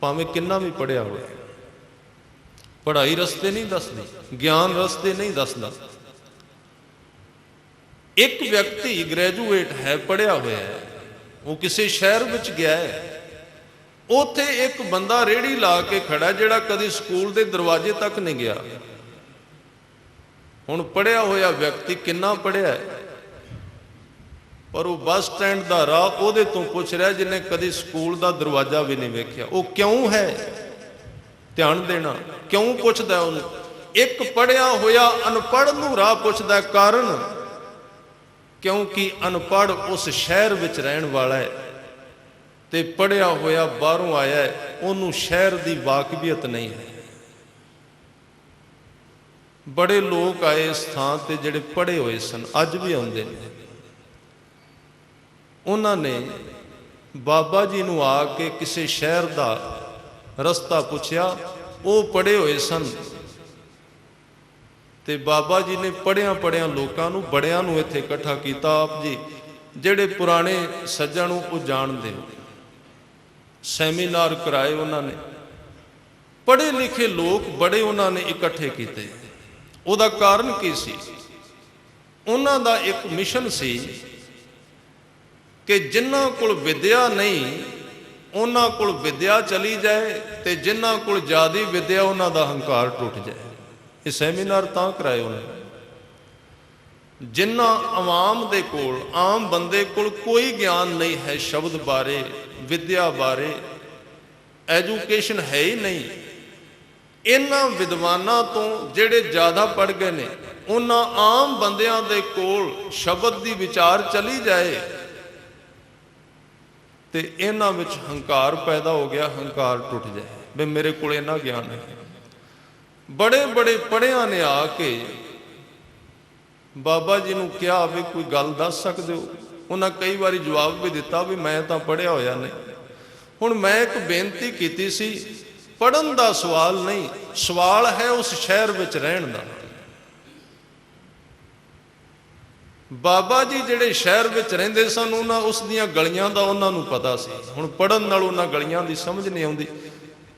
ਭਾਵੇਂ ਕਿੰਨਾ ਵੀ ਪੜ੍ਹਿਆ ਹੋਵੇ। ਪੜ੍ਹਾਈ ਰਸਤੇ ਨਹੀਂ ਦੱਸਦੀ, ਗਿਆਨ ਰਸਤੇ ਨਹੀਂ ਦੱਸਦਾ। ਇੱਕ ਵਿਅਕਤੀ ਗ੍ਰੈਜੂਏਟ ਹੈ, ਪੜ੍ਹਿਆ ਹੋਇਆ ਹੈ, ਉਹ ਕਿਸੇ ਸ਼ਹਿਰ ਵਿੱਚ ਗਿਆ ਹੈ। ਉੱਥੇ ਇੱਕ ਬੰਦਾ ਰੇਹੜੀ ਲਾ ਕੇ ਖੜਾ ਜਿਹੜਾ ਕਦੀ ਸਕੂਲ ਦੇ ਦਰਵਾਜ਼ੇ ਤੱਕ ਨਹੀਂ ਗਿਆ। ਹੁਣ ਪੜ੍ਹਿਆ ਹੋਇਆ ਵਿਅਕਤੀ ਕਿੰਨਾ ਪੜ੍ਹਿਆ ਹੈ, ਪਰ ਉਹ ਬੱਸ ਸਟੈਂਡ ਦਾ ਰਾਹ ਉਹਦੇ ਤੋਂ ਪੁੱਛ ਰਿਹਾ ਜਿਹਨੇ ਕਦੀ ਸਕੂਲ ਦਾ ਦਰਵਾਜ਼ਾ ਵੀ ਨਹੀਂ ਵੇਖਿਆ। ਉਹ ਕਿਉਂ ਹੈ? ਧਿਆਨ ਦੇਣਾ, ਕਿਉਂ ਪੁੱਛਦਾ ਉਹਨੂੰ? ਇੱਕ ਪੜ੍ਹਿਆ ਹੋਇਆ ਅਨਪੜ੍ਹ ਨੂੰ ਰਾਹ ਪੁੱਛਦਾ, ਕਾਰਨ ਕਿਉਂਕਿ ਅਨਪੜ੍ਹ ਉਸ ਸ਼ਹਿਰ ਵਿੱਚ ਰਹਿਣ ਵਾਲਾ ਹੈ ਤੇ ਪੜ੍ਹਿਆ ਹੋਇਆ ਬਾਹਰੋਂ ਆਇਆ ਹੈ, ਉਹਨੂੰ ਸ਼ਹਿਰ ਦੀ ਵਾਕਫੀਅਤ ਨਹੀਂ ਹੈ। ਬੜੇ ਲੋਕ ਆਏ ਇਸ ਥਾਂ ਤੇ ਜਿਹੜੇ ਪੜ੍ਹੇ ਹੋਏ ਸਨ, ਅੱਜ ਵੀ ਆਉਂਦੇ ਨੇ। ਉਹਨਾਂ ਨੇ ਬਾਬਾ ਜੀ ਨੂੰ ਆ ਕੇ ਕਿਸੇ ਸ਼ਹਿਰ ਦਾ ਰਸਤਾ ਪੁੱਛਿਆ। ਉਹ ਪੜ੍ਹੇ ਹੋਏ ਸਨ ਤੇ ਬਾਬਾ ਜੀ ਨੇ ਪੜ੍ਹਿਆਂ ਲੋਕਾਂ ਨੂੰ, ਬੜਿਆਂ ਨੂੰ ਇੱਥੇ ਇਕੱਠਾ ਕੀਤਾ। ਆਪ ਜੀ ਜਿਹੜੇ ਪੁਰਾਣੇ ਸੱਜਣ ਨੂੰ ਉਹ ਜਾਣਦੇ ਹੋ, ਸੈਮੀਨਾਰ ਕਰਾਏ ਉਹਨਾਂ ਨੇ, ਪੜ੍ਹੇ ਲਿਖੇ ਲੋਕ ਬੜੇ ਉਹਨਾਂ ਨੇ ਇਕੱਠੇ ਕੀਤੇ। ਉਹਦਾ ਕਾਰਨ ਕੀ ਸੀ? ਉਹਨਾਂ ਦਾ ਇੱਕ ਮਿਸ਼ਨ ਸੀ ਕਿ ਜਿਨ੍ਹਾਂ ਕੋਲ ਵਿਦਿਆ ਨਹੀਂ ਉਹਨਾਂ ਕੋਲ ਵਿਦਿਆ ਚਲੀ ਜਾਏ, ਤੇ ਜਿਨ੍ਹਾਂ ਕੋਲ ਜ਼ਿਆਦੀ ਵਿਦਿਆ ਉਹਨਾਂ ਦਾ ਹੰਕਾਰ ਟੁੱਟ ਜਾਏ। ਇਹ ਸੈਮੀਨਾਰ ਤਾਂ ਕਰਾਏ ਉਹਨੇ। ਜਿਨ੍ਹਾਂ ਆਵਾਮ ਦੇ ਕੋਲ, ਆਮ ਬੰਦੇ ਕੋਲ ਕੋਈ ਗਿਆਨ ਨਹੀਂ ਹੈ ਸ਼ਬਦ ਬਾਰੇ, ਵਿਦਿਆ ਬਾਰੇ, ਐਜੂਕੇਸ਼ਨ ਹੈ ਹੀ ਨਹੀਂ, ਇਹਨਾਂ ਵਿਦਵਾਨਾਂ ਤੋਂ ਜਿਹੜੇ ਜ਼ਿਆਦਾ ਪੜ੍ਹ ਗਏ ਨੇ, ਉਹਨਾਂ ਆਮ ਬੰਦਿਆਂ ਦੇ ਕੋਲ ਸ਼ਬਦ ਦੀ ਵਿਚਾਰ ਚਲੀ ਜਾਏ ਤੇ ਇਹਨਾਂ ਵਿੱਚ ਹੰਕਾਰ ਪੈਦਾ ਹੋ ਗਿਆ, ਹੰਕਾਰ ਟੁੱਟ ਜਾਏ ਵੀ ਮੇਰੇ ਕੋਲ ਇੰਨਾ ਗਿਆਨ ਹੈ। ਬੜੇ ਪੜ੍ਹਿਆਂ ਨੇ ਆ ਕੇ ਬਾਬਾ ਜੀ ਨੂੰ ਕਿਹਾ ਵੀ ਕੋਈ ਗੱਲ ਦੱਸ ਸਕਦੇ ਹੋ? ਉਹਨਾਂ ਕਈ ਵਾਰੀ ਜਵਾਬ ਵੀ ਦਿੱਤਾ ਵੀ ਮੈਂ ਤਾਂ ਪੜ੍ਹਿਆ ਹੋਇਆ ਨਹੀਂ। ਹੁਣ ਮੈਂ ਇੱਕ ਬੇਨਤੀ ਕੀਤੀ ਸੀ, ਪੜ੍ਹਨ ਦਾ ਸਵਾਲ ਨਹੀਂ, ਸਵਾਲ ਹੈ ਉਸ ਸ਼ਹਿਰ ਵਿੱਚ ਰਹਿਣ ਦਾ। ਬਾਬਾ ਜੀ ਜਿਹੜੇ ਸ਼ਹਿਰ ਵਿੱਚ ਰਹਿੰਦੇ ਸਨ, ਉਹਨਾਂ ਉਸ ਦੀਆਂ ਗਲੀਆਂ ਦਾ ਉਹਨਾਂ ਨੂੰ ਪਤਾ ਸੀ। ਹੁਣ ਪੜ੍ਹਨ ਨਾਲ ਉਹਨਾਂ ਗਲੀਆਂ ਦੀ ਸਮਝ ਨਹੀਂ ਆਉਂਦੀ।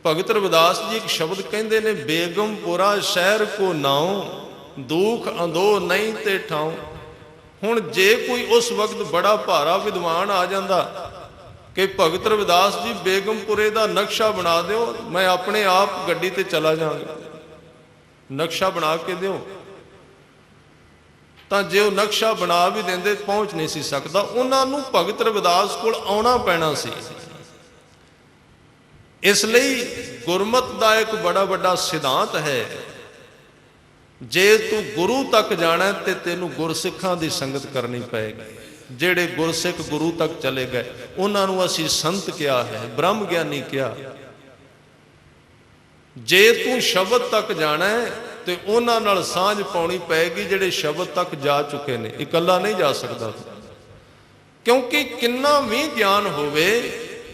ਭਗਤ ਰਵਿਦਾਸ ਜੀ ਇੱਕ ਸ਼ਬਦ ਕਹਿੰਦੇ ਨੇ, ਬੇਗਮਪੁਰਾ ਸ਼ਹਿਰ ਕੋ ਨਾਉ, ਦੁੱਖ ਅੰਦੋ ਨਹੀਂ ਤੇ ਠਾਉ। ਹੁਣ ਜੇ ਕੋਈ ਉਸ ਵਕਤ ਬੜਾ ਭਾਰਾ ਵਿਦਵਾਨ ਆ ਜਾਂਦਾ ਕਿ ਭਗਤ ਰਵਿਦਾਸ ਜੀ ਬੇਗਮਪੁਰੇ ਦਾ ਨਕਸ਼ਾ ਬਣਾ ਦਿਓ, ਮੈਂ ਆਪਣੇ ਆਪ ਗੱਡੀ ਤੇ ਚਲਾ ਜਾਵਾਂਗਾ, ਨਕਸ਼ਾ ਬਣਾ ਕੇ ਦਿਓ, ਤਾਂ ਜੇ ਉਹ ਨਕਸ਼ਾ ਬਣਾ ਵੀ ਦਿੰਦੇ ਪਹੁੰਚ ਨਹੀਂ ਸੀ ਸਕਦਾ। ਉਹਨਾਂ ਨੂੰ ਭਗਤ ਰਵਿਦਾਸ ਕੋਲ ਆਉਣਾ ਪੈਣਾ ਸੀ। ਇਸ ਲਈ ਗੁਰਮਤ ਦਾ ਇੱਕ ਬੜਾ ਵੱਡਾ ਸਿਧਾਂਤ ਹੈ, ਜੇ ਤੂੰ ਗੁਰੂ ਤੱਕ ਜਾਣਾ ਤੇ ਤੈਨੂੰ ਗੁਰਸਿੱਖਾਂ ਦੀ ਸੰਗਤ ਕਰਨੀ ਪਏਗੀ। ਜਿਹੜੇ ਗੁਰਸਿੱਖ ਗੁਰੂ ਤੱਕ ਚਲੇ ਗਏ ਉਹਨਾਂ ਨੂੰ ਅਸੀਂ ਸੰਤ ਕਿਹਾ ਹੈ, ਬ੍ਰਹਮ ਗਿਆਨੀ ਕਿਹਾ। ਜੇ ਤੂੰ ਸ਼ਬਦ ਤੱਕ ਜਾਣਾ ਹੈ ਤੇ ਉਹਨਾਂ ਨਾਲ ਸਾਂਝ ਪਾਉਣੀ ਪਏਗੀ ਜਿਹੜੇ ਸ਼ਬਦ ਤੱਕ ਜਾ ਚੁੱਕੇ ਨੇ, ਇਕੱਲਾ ਨਹੀਂ ਜਾ ਸਕਦਾ। ਕਿਉਂਕਿ ਕਿੰਨਾ ਵੀ ਗਿਆਨ ਹੋਵੇ,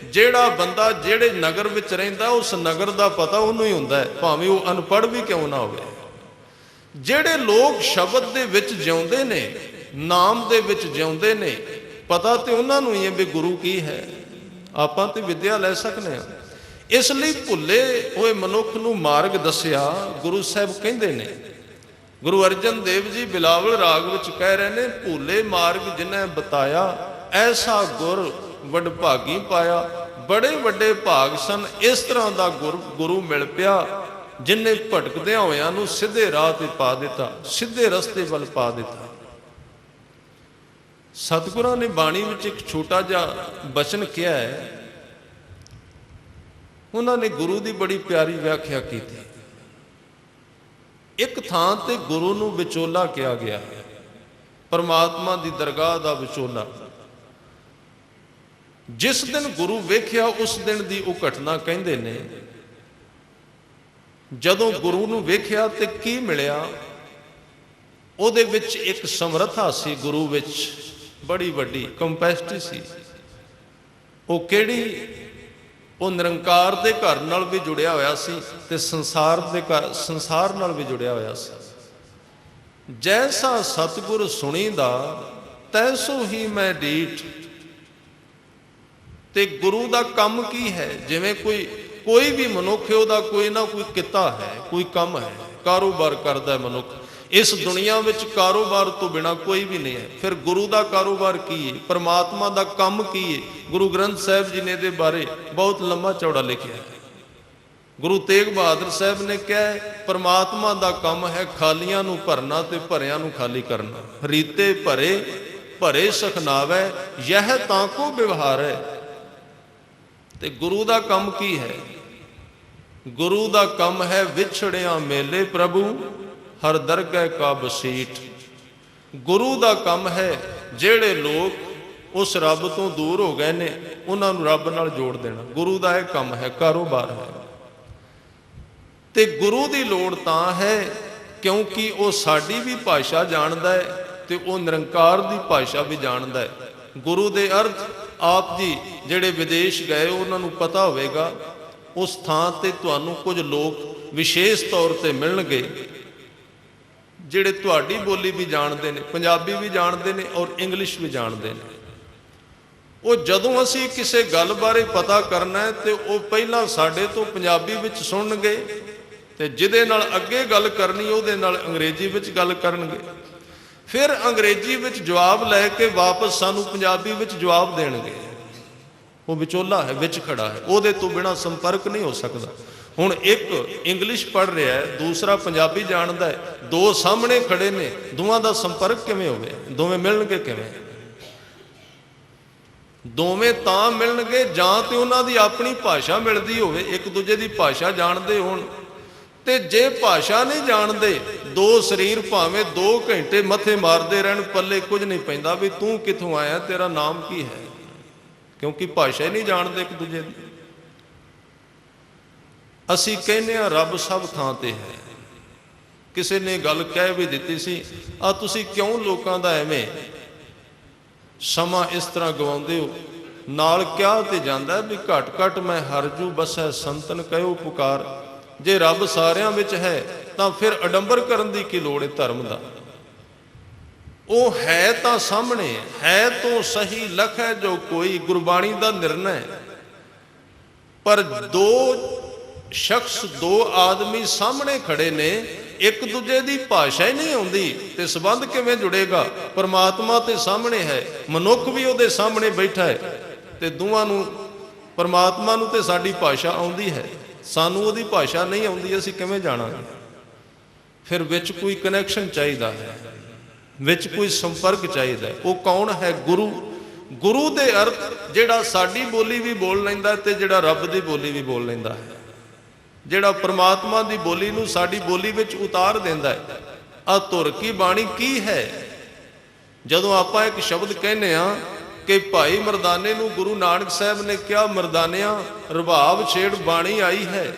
ਜਿਹੜਾ ਬੰਦਾ ਜਿਹੜੇ ਨਗਰ ਵਿੱਚ ਰਹਿੰਦਾ ਉਸ ਨਗਰ ਦਾ ਪਤਾ ਉਹਨੂੰ ਹੀ ਹੁੰਦਾ ਹੈ, ਭਾਵੇਂ ਉਹ ਅਨਪੜ੍ਹ ਵੀ ਕਿਉਂ ਨਾ ਹੋਵੇ। ਜਿਹੜੇ ਲੋਕ ਸ਼ਬਦ ਦੇ ਵਿੱਚ ਜਿਉਂਦੇ ਨੇ, ਨਾਮ ਦੇ ਵਿੱਚ ਜਿਉਂਦੇ ਨੇ, ਪਤਾ ਤੇ ਉਹਨਾਂ ਨੂੰ ਹੀ ਹੈ ਵੀ ਗੁਰੂ ਕੀ ਹੈ। ਆਪਾਂ ਤੇ ਵਿਦਿਆ ਲੈ ਸਕਦੇ ਹਾਂ। ਇਸ ਲਈ ਭੁੱਲੇ ਹੋਏ ਮਨੁੱਖ ਨੂੰ ਮਾਰਗ ਦੱਸਿਆ ਗੁਰੂ ਸਾਹਿਬ ਕਹਿੰਦੇ ਨੇ। ਗੁਰੂ ਅਰਜਨ ਦੇਵ ਜੀ ਬਿਲਾਵਲ ਰਾਗ ਵਿੱਚ ਕਹਿ ਰਹੇ ਨੇ, ਭੁੱਲੇ ਮਾਰਗ ਜਿਨ੍ਹਾਂ ਬਤਾਇਆ, ਐਸਾ ਗੁਰ ਵਡਭਾਗੀ ਪਾਇਆ। ਬੜੇ ਵੱਡੇ ਭਾਗ ਸਨ, ਇਸ ਤਰ੍ਹਾਂ ਦਾ ਗੁਰੂ ਮਿਲ ਪਿਆ ਜਿਨ੍ਹੇ ਭਟਕਦਿਆਂ ਹੋਇਆਂ ਨੂੰ ਸਿੱਧੇ ਰਾਹ ਤੇ ਪਾ ਦਿੱਤਾ, ਸਿੱਧੇ ਰਸਤੇ ਵੱਲ ਪਾ ਦਿੱਤਾ। ਸਤਿਗੁਰਾਂ ਨੇ ਬਾਣੀ ਵਿੱਚ ਇੱਕ ਛੋਟਾ ਜਿਹਾ ਬਚਨ ਕਿਹਾ ਹੈ। ਉਹਨਾਂ ਨੇ ਗੁਰੂ ਦੀ ਬੜੀ ਪਿਆਰੀ ਵਿਆਖਿਆ ਕੀਤੀ। ਇੱਕ ਥਾਂ ਤੇ ਗੁਰੂ ਨੂੰ ਵਿਚੋਲਾ ਕਿਹਾ ਗਿਆ, ਪਰਮਾਤਮਾ ਦੀ ਦਰਗਾਹ ਦਾ ਵਿਚੋਲਾ। ਜਿਸ ਦਿਨ ਗੁਰੂ ਵੇਖਿਆ ਉਸ ਦਿਨ ਦੀ ਉਹ ਘਟਨਾ ਕਹਿੰਦੇ ਨੇ। ਜਦੋਂ ਗੁਰੂ ਨੂੰ ਵੇਖਿਆ ਤੇ ਕੀ ਮਿਲਿਆ, ਉਹਦੇ ਵਿੱਚ ਇੱਕ ਸਮਰੱਥਾ ਸੀ, ਗੁਰੂ ਵਿੱਚ ਬੜੀ ਵੱਡੀ ਕੰਪੈਸਿਟੀ ਸੀ। ਉਹ ਕਿਹੜੀ? ਉਹ ਨਿਰੰਕਾਰ ਦੇ ਘਰ ਨਾਲ ਵੀ ਜੁੜਿਆ ਹੋਇਆ ਸੀ ਤੇ ਸੰਸਾਰ ਨਾਲ ਵੀ ਜੁੜਿਆ ਹੋਇਆ ਸੀ। ਜੈਸਾ ਸਤਿਗੁਰ ਸੁਣੀਦਾ ਤੈਸੋ ਹੀ ਮੈਂ ਡੀਠ। ਤੇ ਗੁਰੂ ਦਾ ਕੰਮ ਕੀ ਹੈ? ਜਿਵੇਂ ਕੋਈ ਵੀ ਮਨੁੱਖ ਹੈ, ਉਹਦਾ ਕੋਈ ਨਾ ਕੋਈ ਕਿੱਤਾ ਹੈ, ਕੋਈ ਕੰਮ ਹੈ, ਕਾਰੋਬਾਰ ਕਰਦਾ ਮਨੁੱਖ। ਇਸ ਦੁਨੀਆ ਵਿੱਚ ਕਾਰੋਬਾਰ ਤੋਂ ਬਿਨਾ ਕੋਈ ਵੀ ਨਹੀਂ ਹੈ। ਫਿਰ ਗੁਰੂ ਦਾ ਕਾਰੋਬਾਰ ਕੀ ਹੈ? ਪਰਮਾਤਮਾ ਦਾ ਕੰਮ ਕੀ ਹੈ? ਗੁਰੂ ਗ੍ਰੰਥ ਸਾਹਿਬ ਜੀ ਨੇ ਇਹਦੇ ਬਾਰੇ ਬਹੁਤ ਲੰਮਾ ਚੌੜਾ ਲਿਖਿਆ ਹੈ। ਗੁਰੂ ਤੇਗ ਬਹਾਦਰ ਸਾਹਿਬ ਨੇ ਕਿਹਾ, ਪਰਮਾਤਮਾ ਦਾ ਕੰਮ ਹੈ ਖਾਲੀਆਂ ਨੂੰ ਭਰਨਾ ਤੇ ਭਰਿਆਂ ਨੂੰ ਖਾਲੀ ਕਰਨਾ। ਰੀਤੇ ਭਰੇ ਭਰੇ ਸਖਨਾਵੈ, ਯਹ ਤਾਂ ਕੋ ਵਿਵਹਾਰ ਹੈ। ਤੇ ਗੁਰੂ ਦਾ ਕੰਮ ਕੀ ਹੈ? ਗੁਰੂ ਦਾ ਕੰਮ ਹੈ ਵਿਛੜਿਆ ਮੇਲੇ ਪ੍ਰਭੂ ਹਰ ਦਰਗਹਿ ਕਾ ਬਸੀਠ। ਗੁਰੂ ਦਾ ਕੰਮ ਹੈ ਜਿਹੜੇ ਲੋਕ ਉਸ ਰੱਬ ਤੋਂ ਦੂਰ ਹੋ ਗਏ ਨੇ ਉਹਨਾਂ ਨੂੰ ਰੱਬ ਨਾਲ ਜੋੜ ਦੇਣਾ। ਗੁਰੂ ਦਾ ਇਹ ਕੰਮ ਹੈ, ਕਾਰੋਬਾਰ ਹੈ। ਤੇ ਗੁਰੂ ਦੀ ਲੋੜ ਤਾਂ ਹੈ ਕਿਉਂਕਿ ਉਹ ਸਾਡੀ ਵੀ ਭਾਸ਼ਾ ਜਾਣਦਾ ਹੈ ਤੇ ਉਹ ਨਿਰੰਕਾਰ ਦੀ ਭਾਸ਼ਾ ਵੀ ਜਾਣਦਾ ਹੈ। ਗੁਰੂ ਦੇ ਅਰਥ ਆਪ ਜੀ ਜਿਹੜੇ ਵਿਦੇਸ਼ ਗਏ ਉਹਨਾਂ ਨੂੰ ਪਤਾ ਹੋਵੇਗਾ। ਉਸ ਥਾਂ ਤੇ ਤੁਹਾਨੂੰ ਕੁਝ ਲੋਕ ਵਿਸ਼ੇਸ਼ ਤੌਰ ਤੇ ਮਿਲਣਗੇ ਜਿਹੜੇ ਤੁਹਾਡੀ ਬੋਲੀ ਵੀ ਜਾਣਦੇ ਨੇ, ਪੰਜਾਬੀ ਵੀ ਜਾਣਦੇ ਨੇ ਔਰ ਇੰਗਲਿਸ਼ ਵੀ ਜਾਣਦੇ ਨੇ। ਉਹ ਜਦੋਂ ਅਸੀਂ ਕਿਸੇ ਗੱਲ ਬਾਰੇ ਪਤਾ ਕਰਨਾ ਹੈ ਤੇ ਉਹ ਪਹਿਲਾਂ ਸਾਡੇ ਤੋਂ ਪੰਜਾਬੀ ਵਿੱਚ ਸੁਣਨਗੇ ਤੇ ਜਿਹਦੇ ਨਾਲ ਅੱਗੇ ਗੱਲ ਕਰਨੀ ਉਹਦੇ ਨਾਲ ਅੰਗਰੇਜ਼ੀ ਵਿੱਚ ਗੱਲ ਕਰਨਗੇ। ਫਿਰ ਅੰਗਰੇਜ਼ੀ ਵਿੱਚ ਜਵਾਬ ਲੈ ਕੇ ਵਾਪਸ ਸਾਨੂੰ ਪੰਜਾਬੀ ਵਿੱਚ ਜਵਾਬ ਦੇਣਗੇ। ਉਹ ਵਿਚੋਲਾ ਹੈ, ਵਿੱਚ ਖੜਾ ਹੈ, ਉਹਦੇ ਤੋਂ ਬਿਨਾਂ ਸੰਪਰਕ ਨਹੀਂ ਹੋ ਸਕਦਾ। ਹੁਣ ਇੱਕ ਇੰਗਲਿਸ਼ ਪੜ੍ਹ ਰਿਹਾ ਹੈ, ਦੂਸਰਾ ਪੰਜਾਬੀ ਜਾਣਦਾ ਹੈ, ਦੋ ਸਾਹਮਣੇ ਖੜੇ ਨੇ, ਦੋਵਾਂ ਦਾ ਸੰਪਰਕ ਕਿਵੇਂ ਹੋਵੇ? ਦੋਵੇਂ ਮਿਲਣਗੇ ਕਿਵੇਂ? ਦੋਵੇਂ ਤਾਂ ਮਿਲਣਗੇ ਜਾਂ ਤੇ ਉਹਨਾਂ ਦੀ ਆਪਣੀ ਭਾਸ਼ਾ ਮਿਲਦੀ ਹੋਵੇ, ਇੱਕ ਦੂਜੇ ਦੀ ਭਾਸ਼ਾ ਜਾਣਦੇ ਹੋਣ। ਤੇ ਜੇ ਭਾਸ਼ਾ ਨਹੀਂ ਜਾਣਦੇ, ਦੋ ਸਰੀਰ ਭਾਵੇਂ 2 ਘੰਟੇ ਮੱਥੇ ਮਾਰਦੇ ਰਹਿਣ, ਪੱਲੇ ਕੁਝ ਨਹੀਂ ਪੈਂਦਾ ਵੀ ਤੂੰ ਕਿੱਥੋਂ ਆਇਆ, ਤੇਰਾ ਨਾਮ ਕੀ ਹੈ, ਕਿਉਂਕਿ ਭਾਸ਼ਾ ਹੀ ਨਹੀਂ ਜਾਣਦੇ ਇੱਕ ਦੂਜੇ ਦੀ। ਅਸੀਂ ਕਹਿੰਦੇ ਹਾਂ ਰੱਬ ਸਭ ਥਾਂ ਤੇ ਹੈ। ਕਿਸੇ ਨੇ ਗੱਲ ਕਹਿ ਵੀ ਦਿੱਤੀ ਸੀ, ਆ ਤੁਸੀਂ ਕਿਉਂ ਲੋਕਾਂ ਦਾ ਐਵੇਂ ਸਮਾਂ ਇਸ ਤਰ੍ਹਾਂ ਗਵਾਉਂਦੇ ਹੋ? ਨਾਲ ਕਿਹਾ ਤੇ ਜਾਂਦਾ ਵੀ ਘਟ ਘਟ ਮੈਂ ਹਰਜੂ ਬਸੈ ਸੰਤਨ ਕਹਿਓ ਪੁਕਾਰ। ਜੇ ਰੱਬ ਸਾਰਿਆਂ ਵਿੱਚ ਹੈ ਤਾਂ ਫਿਰ ਅਡੰਬਰ ਕਰਨ ਦੀ ਕੀ ਲੋੜ ਹੈ ਧਰਮ ਦਾ? ਉਹ ਹੈ ਤਾਂ ਸਾਹਮਣੇ, ਹੈ ਤੋਂ ਸਹੀ ਲਖੈ ਜੋ ਕੋਈ, ਗੁਰਬਾਣੀ ਦਾ ਨਿਰਣਾ। ਪਰ ਦੋ ਸ਼ਖਸ, ਦੋ ਆਦਮੀ ਸਾਹਮਣੇ ਖੜੇ ਨੇ, ਇੱਕ ਦੂਜੇ ਦੀ ਭਾਸ਼ਾ ਹੀ ਨਹੀਂ ਆਉਂਦੀ ਤੇ ਸੰਬੰਧ ਕਿਵੇਂ ਜੁੜੇਗਾ? ਪਰਮਾਤਮਾ ਤੇ ਸਾਹਮਣੇ ਹੈ, ਮਨੁੱਖ ਵੀ ਉਹਦੇ ਸਾਹਮਣੇ ਬੈਠਾ ਹੈ ਤੇ ਦੋਵਾਂ ਨੂੰ, ਪਰਮਾਤਮਾ ਨੂੰ ਤੇ ਸਾਡੀ ਭਾਸ਼ਾ ਆਉਂਦੀ ਹੈ, ਸਾਨੂੰ ਉਹਦੀ ਭਾਸ਼ਾ ਨਹੀਂ ਆਉਂਦੀ, ਅਸੀਂ ਕਿਵੇਂ ਜਾਣਾਂਗੇ? ਫਿਰ ਵਿੱਚ ਕੋਈ ਕਨੈਕਸ਼ਨ ਚਾਹੀਦਾ ਹੈ, ਵਿੱਚ ਕੋਈ ਸੰਪਰਕ ਚਾਹੀਦਾ ਹੈ। ਉਹ ਕੌਣ ਹੈ? ਗੁਰੂ। ਗੁਰੂ ਦੇ ਅਰਥ ਜਿਹੜਾ ਸਾਡੀ ਬੋਲੀ ਵੀ ਬੋਲ ਲੈਂਦਾ ਤੇ ਜਿਹੜਾ ਰੱਬ ਦੀ ਬੋਲੀ ਵੀ ਬੋਲ ਲੈਂਦਾ ਹੈ, ਜਿਹੜਾ ਪਰਮਾਤਮਾ ਦੀ ਬੋਲੀ ਨੂੰ ਸਾਡੀ ਬੋਲੀ ਵਿੱਚ ਉਤਾਰ ਦਿੰਦਾ ਹੈ। ਆ ਧੁਰ ਕੀ ਬਾਣੀ ਕੀ ਹੈ? ਜਦੋਂ ਆਪਾਂ ਇੱਕ ਸ਼ਬਦ ਕਹਿੰਦੇ ਆ ਕਿ ਭਾਈ ਮਰਦਾਨੇ ਨੂੰ ਗੁਰੂ ਨਾਨਕ ਸਾਹਿਬ ਨੇ ਕਿਹਾ, ਮਰਦਾਨਿਆਂ ਰਬਾਬ ਛੇੜ ਬਾਣੀ ਆਈ ਹੈ।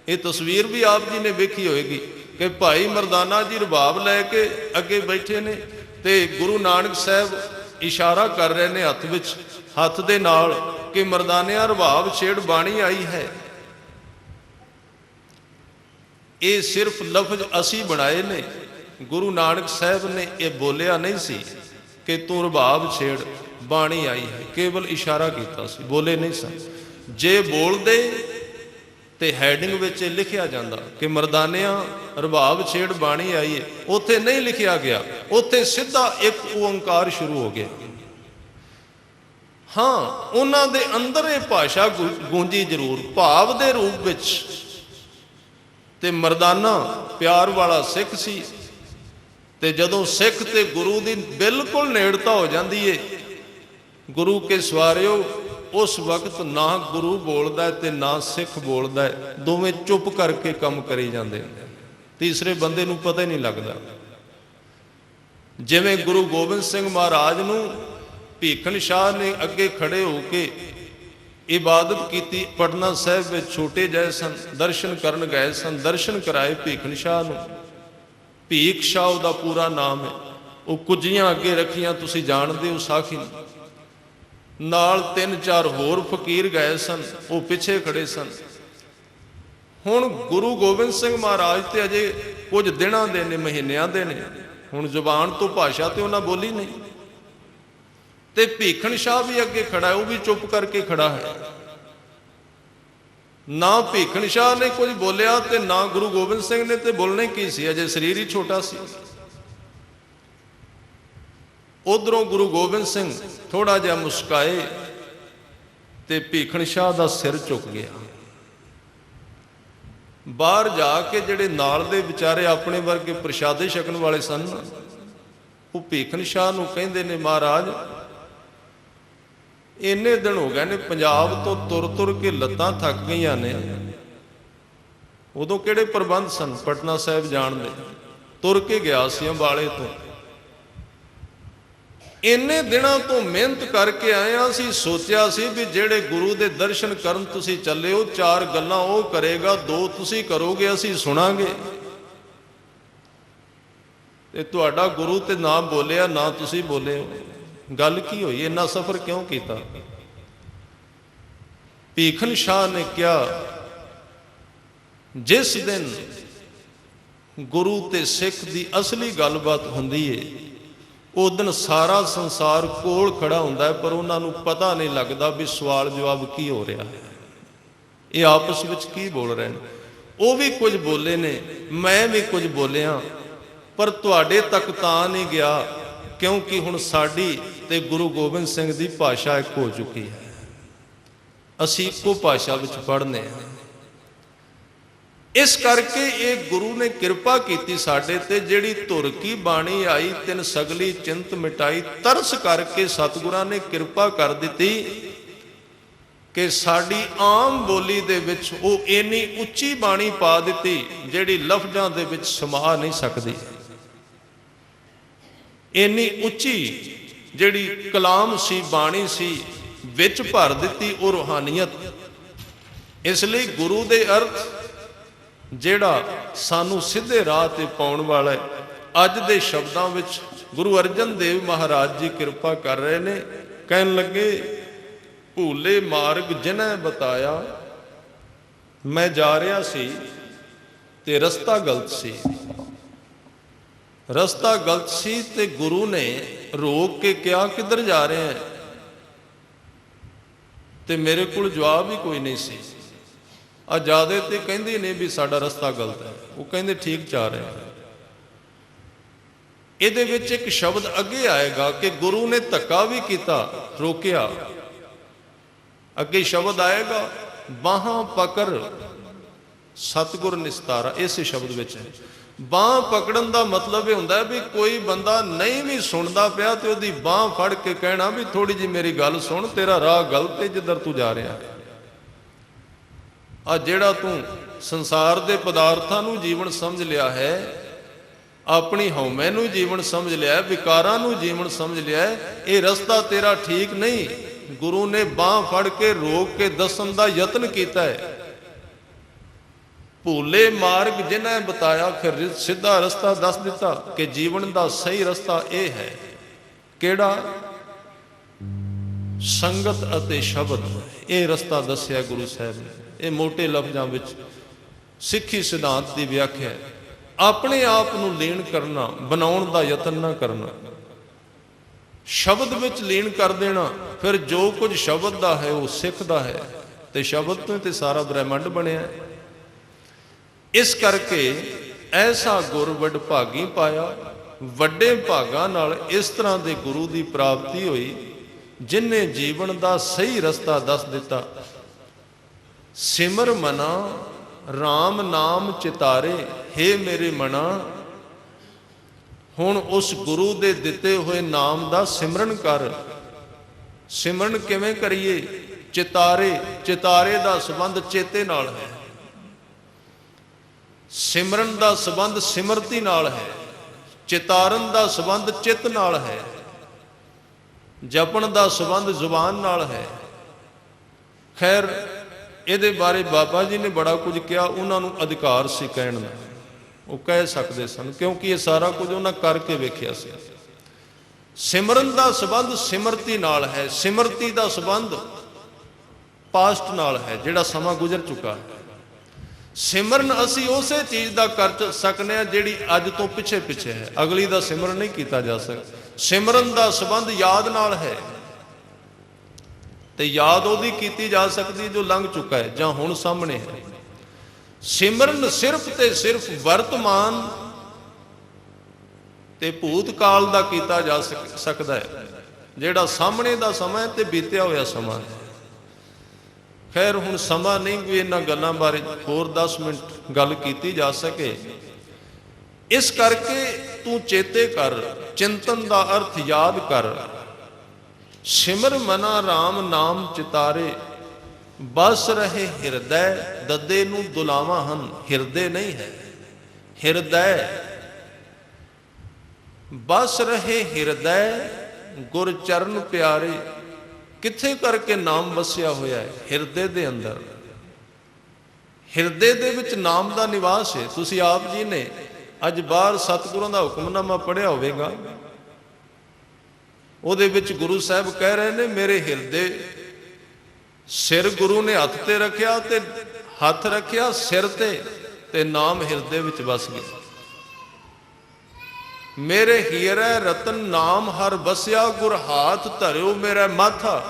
ਇਹ ਤਸਵੀਰ ਵੀ ਆਪ ਜੀ ਨੇ ਵੇਖੀ ਹੋਏਗੀ ਕਿ ਭਾਈ ਮਰਦਾਨਾ ਜੀ ਰਬਾਬ ਲੈ ਕੇ ਅੱਗੇ ਬੈਠੇ ਨੇ ਤੇ ਗੁਰੂ ਨਾਨਕ ਸਾਹਿਬ ਇਸ਼ਾਰਾ ਕਰ ਰਹੇ ਨੇ ਹੱਥ ਵਿੱਚ, ਹੱਥ ਦੇ ਨਾਲ, ਕਿ ਮਰਦਾਨਿਆਂ ਰਬਾਬ ਛੇੜ ਬਾਣੀ ਆਈ ਹੈ। ਇਹ ਸਿਰਫ ਲਫ਼ਜ਼ ਅਸੀਂ ਬਣਾਏ ਨੇ, ਗੁਰੂ ਨਾਨਕ ਸਾਹਿਬ ਨੇ ਇਹ ਬੋਲਿਆ ਨਹੀਂ ਸੀ ਕਿ ਤੂੰ ਰਬਾਬ ਛੇੜ ਬਾਣੀ ਆਈ ਹੈ, ਕੇਵਲ ਇਸ਼ਾਰਾ ਕੀਤਾ ਸੀ, ਬੋਲੇ ਨਹੀਂ ਸਨ। ਜੇ ਬੋਲਦੇ ਤੇ ਹੈਡਿੰਗ ਵਿੱਚ ਲਿਖਿਆ ਜਾਂਦਾ ਕਿ ਮਰਦਾਨਿਆਂ ਰਬਾਬ ਛੇੜ ਬਾਣੀ ਆਈ ਹੈ, ਉੱਥੇ ਨਹੀਂ ਲਿਖਿਆ ਗਿਆ, ਉੱਥੇ ਸਿੱਧਾ ਇੱਕ ਓੰਕਾਰ ਸ਼ੁਰੂ ਹੋ ਗਿਆ। ਹਾਂ, ਉਹਨਾਂ ਦੇ ਅੰਦਰ ਇਹ ਭਾਸ਼ਾ ਗੂੰਜੀ ਜ਼ਰੂਰ, ਭਾਵ ਦੇ ਰੂਪ ਵਿੱਚ। ਤੇ ਮਰਦਾਨਾ ਪਿਆਰ ਵਾਲਾ ਸਿੱਖ ਸੀ, ਤੇ ਜਦੋਂ ਸਿੱਖ ਤੇ ਗੁਰੂ ਦੀ ਬਿਲਕੁਲ ਨੇੜਤਾ ਹੋ ਜਾਂਦੀ ਏ, ਗੁਰੂ ਕੇ ਸਵਾਰਿਓ, ਉਸ ਵਕਤ ਨਾ ਗੁਰੂ ਬੋਲਦਾ ਤੇ ਨਾ ਸਿੱਖ ਬੋਲਦਾ, ਦੋਵੇਂ ਚੁੱਪ ਕਰਕੇ ਕੰਮ ਕਰੀ ਜਾਂਦੇ, ਤੀਸਰੇ ਬੰਦੇ ਨੂੰ ਪਤਾ ਹੀ ਨਹੀਂ ਲੱਗਦਾ। ਜਿਵੇਂ ਗੁਰੂ ਗੋਬਿੰਦ ਸਿੰਘ ਮਹਾਰਾਜ ਨੂੰ ਭੀਖਨ ਸ਼ਾਹ ਨੇ ਅੱਗੇ ਖੜੇ ਹੋ ਕੇ ਇਬਾਦਤ ਕੀਤੀ, ਪਟਨਾ ਸਾਹਿਬ ਵਿੱਚ ਛੋਟੇ ਜਿਹੇ ਸਨ, ਦਰਸ਼ਨ ਕਰਨ ਗਏ ਸਨ, ਦਰਸ਼ਨ ਕਰਾਏ ਭੀਖਨ ਸ਼ਾਹ ਨੂੰ। ਭੀਖ ਸ਼ਾਹ ਉਹਦਾ ਪੂਰਾ ਨਾਮ ਹੈ। ਉਹ ਕੁੱਜੀਆਂ ਅੱਗੇ ਰੱਖੀਆਂ, ਤੁਸੀਂ ਜਾਣਦੇ ਹੋ ਸਾਖੀ, ਨਾਲ 3-4 ਹੋਰ ਫਕੀਰ ਗਏ ਸਨ, ਉਹ ਪਿੱਛੇ ਖੜੇ ਸਨ। ਹੁਣ ਗੁਰੂ ਗੋਬਿੰਦ ਸਿੰਘ ਮਹਾਰਾਜ ਤੇ ਅਜੇ ਕੁਝ ਦਿਨਾਂ ਦੇ ਨੇ, ਮਹੀਨਿਆਂ ਦੇ ਨੇ, ਹੁਣ ਜ਼ੁਬਾਨ ਤੋਂ ਭਾਸ਼ਾ ਤੇ ਉਹਨਾਂ ਬੋਲੀ ਨਹੀਂ। ਤੇ ਭੀਖਨ ਸ਼ਾਹ ਵੀ ਅੱਗੇ ਖੜਾ ਹੈ, ਉਹ ਵੀ ਚੁੱਪ ਕਰਕੇ ਖੜਾ ਹੈ। ਨਾ ਭੀਖਨ ਸ਼ਾਹ ਨੇ ਕੁਝ ਬੋਲਿਆ ਤੇ ਨਾ ਗੁਰੂ ਗੋਬਿੰਦ ਸਿੰਘ ਨੇ, ਤੇ ਬੋਲਣੇ ਕੀ ਸੀ, ਅਜੇ ਸਰੀਰ ਹੀ ਛੋਟਾ ਸੀ। ਉਧਰੋਂ ਗੁਰੂ ਗੋਬਿੰਦ ਸਿੰਘ ਥੋੜਾ ਜਿਹਾ ਮੁਸਕਾਏ ਤੇ ਭੀਖਨ ਸ਼ਾਹ ਦਾ ਸਿਰ ਝੁਕ ਗਿਆ। ਬਾਹਰ ਜਾ ਕੇ ਜਿਹੜੇ ਨਾਲ ਦੇ ਵਿਚਾਰੇ ਆਪਣੇ ਵਰਗੇ ਪ੍ਰਸ਼ਾਦੇ ਛਕਣ ਵਾਲੇ ਸਨ, ਉਹ ਭੀਖਨ ਸ਼ਾਹ ਨੂੰ ਕਹਿੰਦੇ ਨੇ, ਮਹਾਰਾਜ ਇੰਨੇ ਦਿਨ ਹੋ ਗਏ ਨੇ, ਪੰਜਾਬ ਤੋਂ ਤੁਰ ਕੇ ਲੱਤਾਂ ਥੱਕ ਗਈਆਂ ਨੇ। ਉਦੋਂ ਕਿਹੜੇ ਪ੍ਰਬੰਧ ਸਨ ਪਟਨਾ ਸਾਹਿਬ ਜਾਣ ਦੇ, ਤੁਰ ਕੇ ਗਿਆ ਸੀ ਅੰਬਾਲੇ ਤੋਂ। ਇੰਨੇ ਦਿਨਾਂ ਤੋਂ ਮਿਹਨਤ ਕਰਕੇ ਆਇਆ ਸੀ, ਸੋਚਿਆ ਸੀ ਵੀ ਜਿਹੜੇ ਗੁਰੂ ਦੇ ਦਰਸ਼ਨ ਕਰਨ ਤੁਸੀਂ ਚੱਲੇ ਹੋ, 4 ਗੱਲਾਂ ਉਹ ਕਰੇਗਾ, 2 ਤੁਸੀਂ ਕਰੋਗੇ, ਅਸੀਂ ਸੁਣਾਂਗੇ। ਤੇ ਤੁਹਾਡਾ ਗੁਰੂ ਤੇ ਨਾ ਬੋਲਿਆ, ਨਾ ਤੁਸੀਂ ਬੋਲੇ ਹੋ, ਗੱਲ ਕੀ ਹੋਈ, ਇੰਨਾ ਸਫ਼ਰ ਕਿਉਂ ਕੀਤਾ? ਭੀਖਨ ਸ਼ਾਹ ਨੇ ਕਿਹਾ, ਜਿਸ ਦਿਨ ਗੁਰੂ ਤੇ ਸਿੱਖ ਦੀ ਅਸਲੀ ਗੱਲਬਾਤ ਹੁੰਦੀ ਏ, ਉਸ ਦਿਨ ਸਾਰਾ ਸੰਸਾਰ ਕੋਲ ਖੜਾ ਹੁੰਦਾ ਹੈ, ਪਰ ਉਹਨਾਂ ਨੂੰ ਪਤਾ ਨਹੀਂ ਲੱਗਦਾ ਵੀ ਸਵਾਲ ਜਵਾਬ ਕੀ ਹੋ ਰਿਹਾ ਹੈ, ਇਹ ਆਪਸ ਵਿੱਚ ਕੀ ਬੋਲ ਰਹੇ ਨੇ। ਉਹ ਵੀ ਕੁਝ ਬੋਲੇ ਨੇ, ਮੈਂ ਵੀ ਕੁਝ ਬੋਲਿਆ, ਪਰ ਤੁਹਾਡੇ ਤੱਕ ਤਾਂ ਨਹੀਂ ਗਿਆ, ਕਿਉਂਕਿ ਹੁਣ ਸਾਡੀ ਤੇ ਗੁਰੂ ਗੋਬਿੰਦ ਸਿੰਘ ਦੀ ਭਾਸ਼ਾ ਇੱਕ ਹੋ ਚੁੱਕੀ ਹੈ, ਅਸੀਂ ਇੱਕੋ ਭਾਸ਼ਾ ਵਿੱਚ ਪੜ੍ਹਨੇ ਹਾਂ। ਇਸ ਕਰਕੇ ਇਹ ਗੁਰੂ ਨੇ ਕਿਰਪਾ ਕੀਤੀ ਸਾਡੇ ਤੇ, ਜਿਹੜੀ ਧੁਰ ਕੀ ਬਾਣੀ ਆਈ, ਤਿੰਨ ਸਗਲੀ ਚਿੰਤ ਮਿਟਾਈ। ਤਰਸ ਕਰਕੇ ਸਤਿਗੁਰਾਂ ਨੇ ਕਿਰਪਾ ਕਰ ਦਿੱਤੀ ਕਿ ਸਾਡੀ ਆਮ ਬੋਲੀ ਦੇ ਵਿੱਚ ਉਹ ਇੰਨੀ ਉੱਚੀ ਬਾਣੀ ਪਾ ਦਿੱਤੀ, ਜਿਹੜੀ ਲਫ਼ਜ਼ਾਂ ਦੇ ਵਿੱਚ ਸਮਾ ਨਹੀਂ ਸਕਦੀ। ਇੰਨੀ ਉੱਚੀ ਜਿਹੜੀ ਕਲਾਮ ਸੀ, ਬਾਣੀ ਸੀ, ਵਿੱਚ ਭਰ ਦਿੱਤੀ ਉਹ ਰੂਹਾਨੀਅਤ। ਇਸ ਲਈ ਗੁਰੂ ਦੇ ਅਰਥ ਜਿਹੜਾ ਸਾਨੂੰ ਸਿੱਧੇ ਰਾਹ ਤੇ ਪਾਉਣ ਵਾਲਾ ਹੈ, ਅੱਜ ਦੇ ਸ਼ਬਦਾਂ ਵਿੱਚ ਗੁਰੂ ਅਰਜਨ ਦੇਵ ਮਹਾਰਾਜ ਜੀ ਕਿਰਪਾ ਕਰ ਰਹੇ ਨੇ। ਕਹਿਣ ਲੱਗੇ, ਭੂਲੇ ਮਾਰਗ ਜਿਨ੍ਹਾਂ ਬਤਾਇਆ, ਮੈਂ ਜਾ ਰਿਹਾ ਸੀ ਤੇ ਰਸਤਾ ਗਲਤ ਸੀ। ਰਸਤਾ ਗਲਤ ਸੀ ਤੇ ਗੁਰੂ ਨੇ ਰੋਕ ਕੇ ਕਿਹਾ, ਕਿੱਧਰ ਜਾ ਰਹੇ ਹੈ? ਤੇ ਮੇਰੇ ਕੋਲ ਜਵਾਬ ਹੀ ਕੋਈ ਨਹੀਂ ਸੀ। ਆਜ਼ਾਦੇ ਤੇ ਕਹਿੰਦੇ ਨੇ ਵੀ ਸਾਡਾ ਰਸਤਾ ਗਲਤ ਹੈ, ਉਹ ਕਹਿੰਦੇ ਠੀਕ ਜਾ ਰਹੇ ਹੈ। ਇਹਦੇ ਵਿੱਚ ਇੱਕ ਸ਼ਬਦ ਅੱਗੇ ਆਏਗਾ ਕਿ ਗੁਰੂ ਨੇ ਧੱਕਾ ਵੀ ਕੀਤਾ, ਰੋਕਿਆ। ਅੱਗੇ ਸ਼ਬਦ ਆਏਗਾ, ਬਾਹਾਂ ਪਕੜ ਸਤਿਗੁਰ ਨਿਸਤਾਰਾ, ਇਸੇ ਸ਼ਬਦ ਵਿੱਚ ਹੈ। ਬਾਂਹ ਪਕੜਨ ਦਾ ਮਤਲਬ ਇਹ ਹੁੰਦਾ ਵੀ ਕੋਈ ਬੰਦਾ ਨਹੀਂ ਵੀ ਸੁਣਦਾ ਪਿਆ ਤੇ ਉਹਦੀ ਬਾਂਹ ਫੜ ਕੇ ਕਹਿਣਾ ਵੀ ਥੋੜੀ ਜਿਹੀ ਮੇਰੀ ਗੱਲ ਸੁਣ, ਤੇਰਾ ਰਾਹ ਗਲਤ ਹੈ ਜਿੱਧਰ ਤੂੰ ਜਾ ਰਿਹਾ। ਆ ਜਿਹੜਾ ਤੂੰ ਸੰਸਾਰ ਦੇ ਪਦਾਰਥਾਂ ਨੂੰ ਜੀਵਨ ਸਮਝ ਲਿਆ ਹੈ, ਆਪਣੀ ਹਉਮੈ ਨੂੰ ਜੀਵਨ ਸਮਝ ਲਿਆ, ਵਿਕਾਰਾਂ ਨੂੰ ਜੀਵਨ ਸਮਝ ਲਿਆ, ਇਹ ਰਸਤਾ ਤੇਰਾ ਠੀਕ ਨਹੀਂ। ਗੁਰੂ ਨੇ ਬਾਂਹ ਫੜ ਕੇ ਰੋਕ ਕੇ ਦੱਸਣ ਦਾ ਯਤਨ ਕੀਤਾ ਹੈ। ਭੂਲੇ ਮਾਰਗ ਜਿਨ੍ਹਾਂ ਬਤਾਇਆ, ਫਿਰ ਸਿੱਧਾ ਰਸਤਾ ਦੱਸ ਦਿੱਤਾ ਕਿ ਜੀਵਨ ਦਾ ਸਹੀ ਰਸਤਾ ਇਹ ਹੈ। ਕਿਹੜਾ? ਸੰਗਤ ਅਤੇ ਸ਼ਬਦ, ਇਹ ਰਸਤਾ ਦੱਸਿਆ ਗੁਰੂ ਸਾਹਿਬ ਨੇ। ਇਹ ਮੋਟੇ ਲਫ਼ਜ਼ਾਂ ਵਿੱਚ ਸਿੱਖੀ ਸਿਧਾਂਤ ਦੀ ਵਿਆਖਿਆ ਹੈ। ਆਪਣੇ ਆਪ ਨੂੰ ਲੀਨ ਕਰਨਾ, ਬਣਾਉਣ ਦਾ ਯਤਨ ਨਾ ਕਰਨਾ, ਸ਼ਬਦ ਵਿੱਚ ਲੀਨ ਕਰ ਦੇਣਾ। ਫਿਰ ਜੋ ਕੁਝ ਸ਼ਬਦ ਦਾ ਹੈ ਉਹ ਸਿੱਖ ਦਾ ਹੈ, ਤੇ ਸ਼ਬਦ ਤੋਂ ਤੇ ਸਾਰਾ ਬ੍ਰਹਿਮੰਡ ਬਣਿਆ। ਇਸ ਕਰਕੇ ਐਸਾ ਗੁਰ ਵਡ ਭਾਗੀ ਪਾਇਆ। ਵੱਡੇ ਭਾਗਾਂ ਨਾਲ ਇਸ ਤਰ੍ਹਾਂ ਦੇ ਗੁਰੂ ਦੀ ਪ੍ਰਾਪਤੀ ਹੋਈ, ਜਿਨ੍ਹਾਂ ਜੀਵਨ ਦਾ ਸਹੀ ਰਸਤਾ ਦੱਸ ਦਿੱਤਾ। ਸਿਮਰ ਮਨਾ RAM ਨਾਮ ਚਿਤਾਰੇ, ਹੇ ਮੇਰੇ ਮਨਾ, ਹੁਣ ਉਸ ਗੁਰੂ ਦੇ ਦਿੱਤੇ ਹੋਏ ਨਾਮ ਦਾ ਸਿਮਰਨ ਕਰ। ਸਿਮਰਨ ਕਿਵੇਂ ਕਰੀਏ? ਚਿਤਾਰੇ, ਚਿਤਾਰੇ ਦਾ ਸੰਬੰਧ ਚੇਤੇ ਨਾਲ ਹੈ। ਸਿਮਰਨ ਦਾ ਸੰਬੰਧ ਸਿਮਰਤੀ ਨਾਲ ਹੈ। ਚਿਤਾਰਨ ਦਾ ਸੰਬੰਧ ਚਿੱਤ ਨਾਲ ਹੈ। ਜਪਣ ਦਾ ਸੰਬੰਧ ਜ਼ੁਬਾਨ ਨਾਲ ਹੈ। ਖੈਰ, ਇਹਦੇ ਬਾਰੇ ਬਾਬਾ ਜੀ ਨੇ ਬੜਾ ਕੁਝ ਕਿਹਾ, ਉਹਨਾਂ ਨੂੰ ਅਧਿਕਾਰ ਸੀ ਕਹਿਣ ਦਾ, ਉਹ ਕਹਿ ਸਕਦੇ ਸਨ, ਕਿਉਂਕਿ ਇਹ ਸਾਰਾ ਕੁਝ ਉਹਨਾਂ ਕਰਕੇ ਵੇਖਿਆ ਸੀ। ਸਿਮਰਨ ਦਾ ਸੰਬੰਧ ਸਿਮਰਤੀ ਨਾਲ ਹੈ। ਸਿਮਰਤੀ ਦਾ ਸੰਬੰਧ ਪਾਸਟ ਨਾਲ ਹੈ, ਜਿਹੜਾ ਸਮਾਂ ਗੁਜ਼ਰ ਚੁੱਕਾ ਹੈ। ਸਿਮਰਨ ਅਸੀਂ ਉਸੇ ਚੀਜ਼ ਦਾ ਕਰ ਸਕਨੇ ਹਾਂ ਜਿਹੜੀ ਅੱਜ ਤੋਂ ਪਿੱਛੇ ਪਿੱਛੇ ਹੈ, ਅਗਲੀ ਦਾ ਸਿਮਰਨ ਨਹੀਂ ਕੀਤਾ ਜਾ ਸਕਦਾ। ਸਿਮਰਨ ਦਾ ਸੰਬੰਧ ਯਾਦ ਨਾਲ ਹੈ, ਤੇ ਯਾਦ ਉਹਦੀ ਕੀਤੀ ਜਾ ਸਕਦੀ ਜੋ ਲੰਘ ਚੁੱਕਾ ਹੈ ਜਾਂ ਹੁਣ ਸਾਹਮਣੇ ਹੈ। ਸਿਮਰਨ ਸਿਰਫ ਤੇ ਸਿਰਫ ਵਰਤਮਾਨ ਤੇ ਭੂਤ ਕਾਲ ਦਾ ਕੀਤਾ ਜਾ ਸਕਦਾ ਹੈ, ਜਿਹੜਾ ਸਾਹਮਣੇ ਦਾ ਸਮਾਂ ਹੈ ਤੇ ਬੀਤਿਆ ਹੋਇਆ ਸਮਾਂ ਹੈ। ਖੈਰ, ਹੁਣ ਸਮਾਂ ਨਹੀਂ ਵੀ ਇਹਨਾਂ ਗੱਲਾਂ ਬਾਰੇ ਹੋਰ 10 ਮਿੰਟ ਗੱਲ ਕੀਤੀ ਜਾ ਸਕੇ। ਇਸ ਕਰਕੇ ਤੂੰ ਚੇਤੇ ਕਰ, ਚਿੰਤਨ ਦਾ ਅਰਥ ਯਾਦ ਕਰ। ਸਿਮਰ ਮਨਾ RAM ਨਾਮ ਚਿਤਾਰੇ, ਬਸ ਰਹੇ ਹਿਰਦੈ, ਦੱਦੇ ਨੂੰ ਦੁਲਾਵਾਂ ਹਨ, ਹਿਰਦੇ ਨਹੀਂ ਹੈ, ਹਿਰਦੈ। ਬਸ ਰਹੇ ਹਿਰਦੈ ਗੁਰ ਚਰਨ ਪਿਆਰੇ। ਕਿੱਥੇ ਕਰਕੇ ਨਾਮ ਵਸਿਆ ਹੋਇਆ ਹੈ? ਹਿਰਦੇ ਦੇ ਅੰਦਰ। ਹਿਰਦੇ ਦੇ ਵਿੱਚ ਨਾਮ ਦਾ ਨਿਵਾਸ ਹੈ। ਤੁਸੀਂ ਆਪ ਜੀ ਨੇ ਅੱਜ ਬਾਹਰ ਸਤਿਗੁਰਾਂ ਦਾ ਹੁਕਮਨਾਮਾ ਪੜ੍ਹਿਆ ਹੋਵੇਗਾ, ਉਹਦੇ ਵਿੱਚ ਗੁਰੂ ਸਾਹਿਬ ਕਹਿ ਰਹੇ ਨੇ, ਮੇਰੇ ਹਿਰਦੇ, ਸਿਰ ਗੁਰੂ ਨੇ ਹੱਥ ਤੇ ਰੱਖਿਆ, ਤੇ ਹੱਥ ਰੱਖਿਆ ਸਿਰ ਤੇ ਨਾਮ ਹਿਰਦੇ ਵਿੱਚ ਵਸ ਗਿਆ। ਮੇਰੇ ਹੀਰੇ ਰਤਨ ਨਾਮ ਹਰ ਬਸਿਆ, ਗੁਰ ਹਾਥ ਧਰਿਓ ਮੇਰਾ ਮਾਥਾ।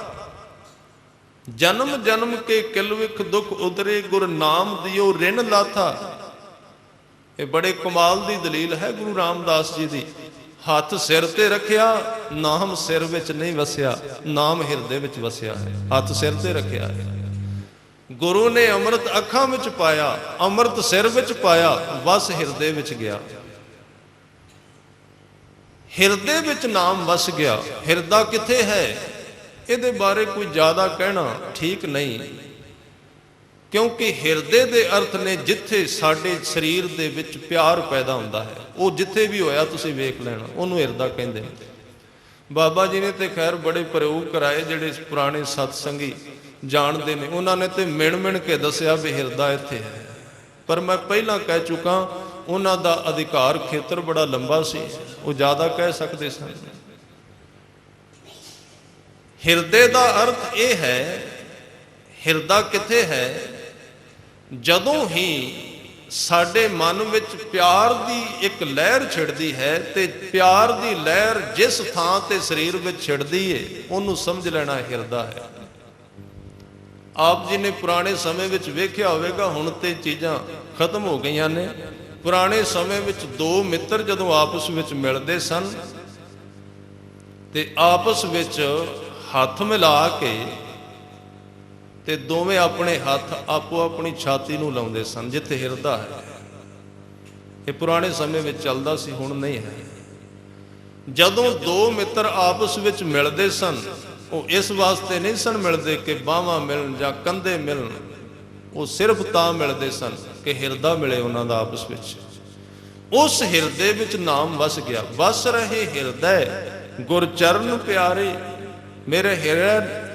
ਜਨਮ ਜਨਮ ਕੇ ਕਿਲਵਿਖ ਦੁਖ ਉਦਰੇ, ਗੁਰ ਨਾਮ ਦਿਓ ਰਿਣ ਲਾਥਾ। ਇਹ ਬੜੇ ਕਮਾਲ ਦੀ ਦਲੀਲ ਹੈ ਗੁਰੂ ਰਾਮਦਾਸ ਜੀ ਦੀ। ਹੱਥ ਸਿਰ ਤੇ ਰੱਖਿਆ, ਨਾਮ ਸਿਰ ਵਿੱਚ ਨਹੀਂ ਵਸਿਆ, ਨਾਮ ਹਿਰਦੇ ਵਿੱਚ ਵਸਿਆ ਹੈ। ਹੱਥ ਸਿਰ ਤੇ ਰੱਖਿਆ ਹੈ। ਗੁਰੂ ਨੇ ਅੰਮ੍ਰਿਤ ਅੱਖਾਂ ਵਿੱਚ ਪਾਇਆ, ਅੰਮ੍ਰਿਤ ਸਿਰ ਵਿੱਚ ਪਾਇਆ, ਵਸ ਹਿਰਦੇ ਵਿੱਚ ਗਿਆ। ਹਿਰਦੇ ਵਿੱਚ ਨਾਮ ਵਸ ਗਿਆ। ਹਿਰਦਾ ਕਿੱਥੇ ਹੈ? ਇਹਦੇ ਬਾਰੇ ਕੋਈ ਜ਼ਿਆਦਾ ਕਹਿਣਾ ਠੀਕ ਨਹੀਂ, ਕਿਉਂਕਿ ਹਿਰਦੇ ਦੇ ਅਰਥ ਨੇ ਜਿੱਥੇ ਸਾਡੇ ਸਰੀਰ ਦੇ ਵਿੱਚ ਪਿਆਰ ਪੈਦਾ ਹੁੰਦਾ ਹੈ। ਉਹ ਜਿੱਥੇ ਵੀ ਹੋਇਆ ਤੁਸੀਂ ਵੇਖ ਲੈਣਾ, ਉਹਨੂੰ ਹਿਰਦਾ ਕਹਿੰਦੇ ਨੇ। ਬਾਬਾ ਜੀ ਨੇ ਤੇ ਖੈਰ ਬੜੇ ਪ੍ਰਯੋਗ ਕਰਾਏ, ਜਿਹੜੇ ਪੁਰਾਣੇ ਸਤਸੰਗੀ ਜਾਣਦੇ ਨੇ। ਉਹਨਾਂ ਨੇ ਤੇ ਮਿਣ ਕੇ ਦੱਸਿਆ ਵੀ ਹਿਰਦਾ ਇੱਥੇ ਹੈ, ਪਰ ਮੈਂ ਪਹਿਲਾਂ ਕਹਿ ਚੁੱਕਾ, ਉਹਨਾਂ ਦਾ ਅਧਿਕਾਰ ਖੇਤਰ ਬੜਾ ਲੰਬਾ ਸੀ, ਉਹ ਜ਼ਿਆਦਾ ਕਹਿ ਸਕਦੇ ਸਨ। ਹਿਰਦੇ ਦਾ ਅਰਥ ਇਹ ਹੈ, ਹਿਰਦਾ ਕਿੱਥੇ ਹੈ? ਜਦੋਂ ਹੀ ਸਾਡੇ ਮਨ ਵਿੱਚ ਪਿਆਰ ਦੀ ਇੱਕ ਲਹਿਰ ਛਿੜਦੀ ਹੈ, ਤੇ ਪਿਆਰ ਦੀ ਲਹਿਰ ਜਿਸ ਥਾਂ ਤੇ ਸਰੀਰ ਵਿੱਚ ਛਿੜਦੀ ਏ, ਉਹਨੂੰ ਸਮਝ ਲੈਣਾ ਹਿਰਦਾ ਹੈ। ਆਪ ਜੀ ਨੇ ਪੁਰਾਣੇ ਸਮੇਂ ਵਿੱਚ ਵੇਖਿਆ ਹੋਵੇਗਾ, ਹੁਣ ਤੇ ਚੀਜ਼ਾਂ ਖਤਮ ਹੋ ਗਈਆਂ ਨੇ। ਪੁਰਾਣੇ ਸਮੇਂ ਵਿੱਚ ਦੋ ਮਿੱਤਰ ਜਦੋਂ ਆਪਸ ਵਿੱਚ ਮਿਲਦੇ ਸਨ, ਤੇ ਆਪਸ ਵਿੱਚ ਹੱਥ ਮਿਲਾ ਕੇ ਤੇ ਦੋਵੇਂ ਆਪਣੇ ਹੱਥ ਆਪੋ ਆਪਣੀ ਛਾਤੀ ਨੂੰ ਲਾਉਂਦੇ ਸਨ, ਜਿੱਥੇ ਹਿਰਦਾ ਹੈ। ਇਹ ਪੁਰਾਣੇ ਸਮੇਂ ਵਿੱਚ ਚੱਲਦਾ ਸੀ, ਹੁਣ ਨਹੀਂ ਹੈ। ਜਦੋਂ ਦੋ ਮਿੱਤਰ ਆਪਸ ਵਿੱਚ ਮਿਲਦੇ ਸਨ, ਉਹ ਇਸ ਵਾਸਤੇ ਨਹੀਂ ਸਨ ਮਿਲਦੇ ਕਿ ਬਾਹਾਂ ਮਿਲਣ ਜਾਂ ਕੰਧੇ ਮਿਲਣ, ਉਹ ਸਿਰਫ ਤਾਂ ਮਿਲਦੇ ਸਨ ਕਿ ਹਿਰਦਾ ਮਿਲੇ ਉਹਨਾਂ ਦਾ ਆਪਸ ਵਿੱਚ। उस हिरदे विच नाम वस गया। वस रहे हिरदय गुर चरण प्यारे, मेरे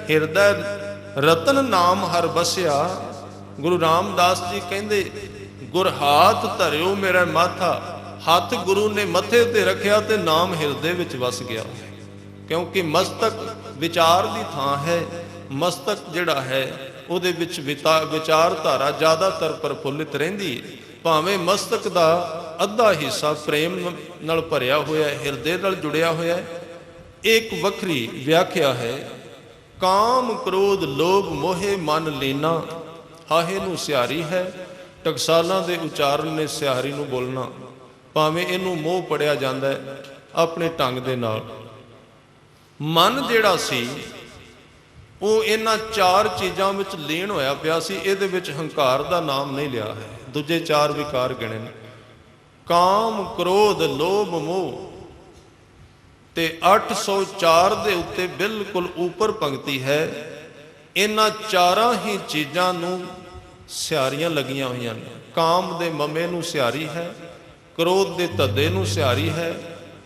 हिरदय रतन नाम हर बसिया। गुरु रामदास जी कहते गुर हाथ धरियो मेरा माथा, हथ गुरु ने मथे ते रखिया ते नाम हिरदे विच वस गया। क्योंकि मस्तक विचार की थां है, मस्तक जिहड़ा है उहदे विच विचारधारा ज़्यादातर प्रफुल्लित रहिंदी है। भावें मस्तक का अद्धा हिस्सा प्रेम नाल भरिया होया, हिरदे नाल जुड़िया होया। एक वखरी व्याख्या है, काम क्रोध लोभ मोहे मन लीना, हाहे नूं सिहारी है। टकसालां दे उचारण ने सिहारी नूं बोलना, भावें इनू मोह पढ़िया जाता है अपने ढंग दे नाल। मन जिहड़ा सी वो इन्हां चार चीज़ां विच लीन होया पिया सी, इहदे विच हंकार दा नाम नहीं लिया है। दूजे चार विकार गिणे ने, काम क्रोध लोभ मोह, ते 804 दे उत्ते बिल्कुल ऊपर पंक्ति है, इन्हां चारां ही चीज़ां नूं सिहारियां लगियां होईयां ने। काम दे ममे नूं सिहारी है, क्रोध दे धद्दे नूं सिहारी है,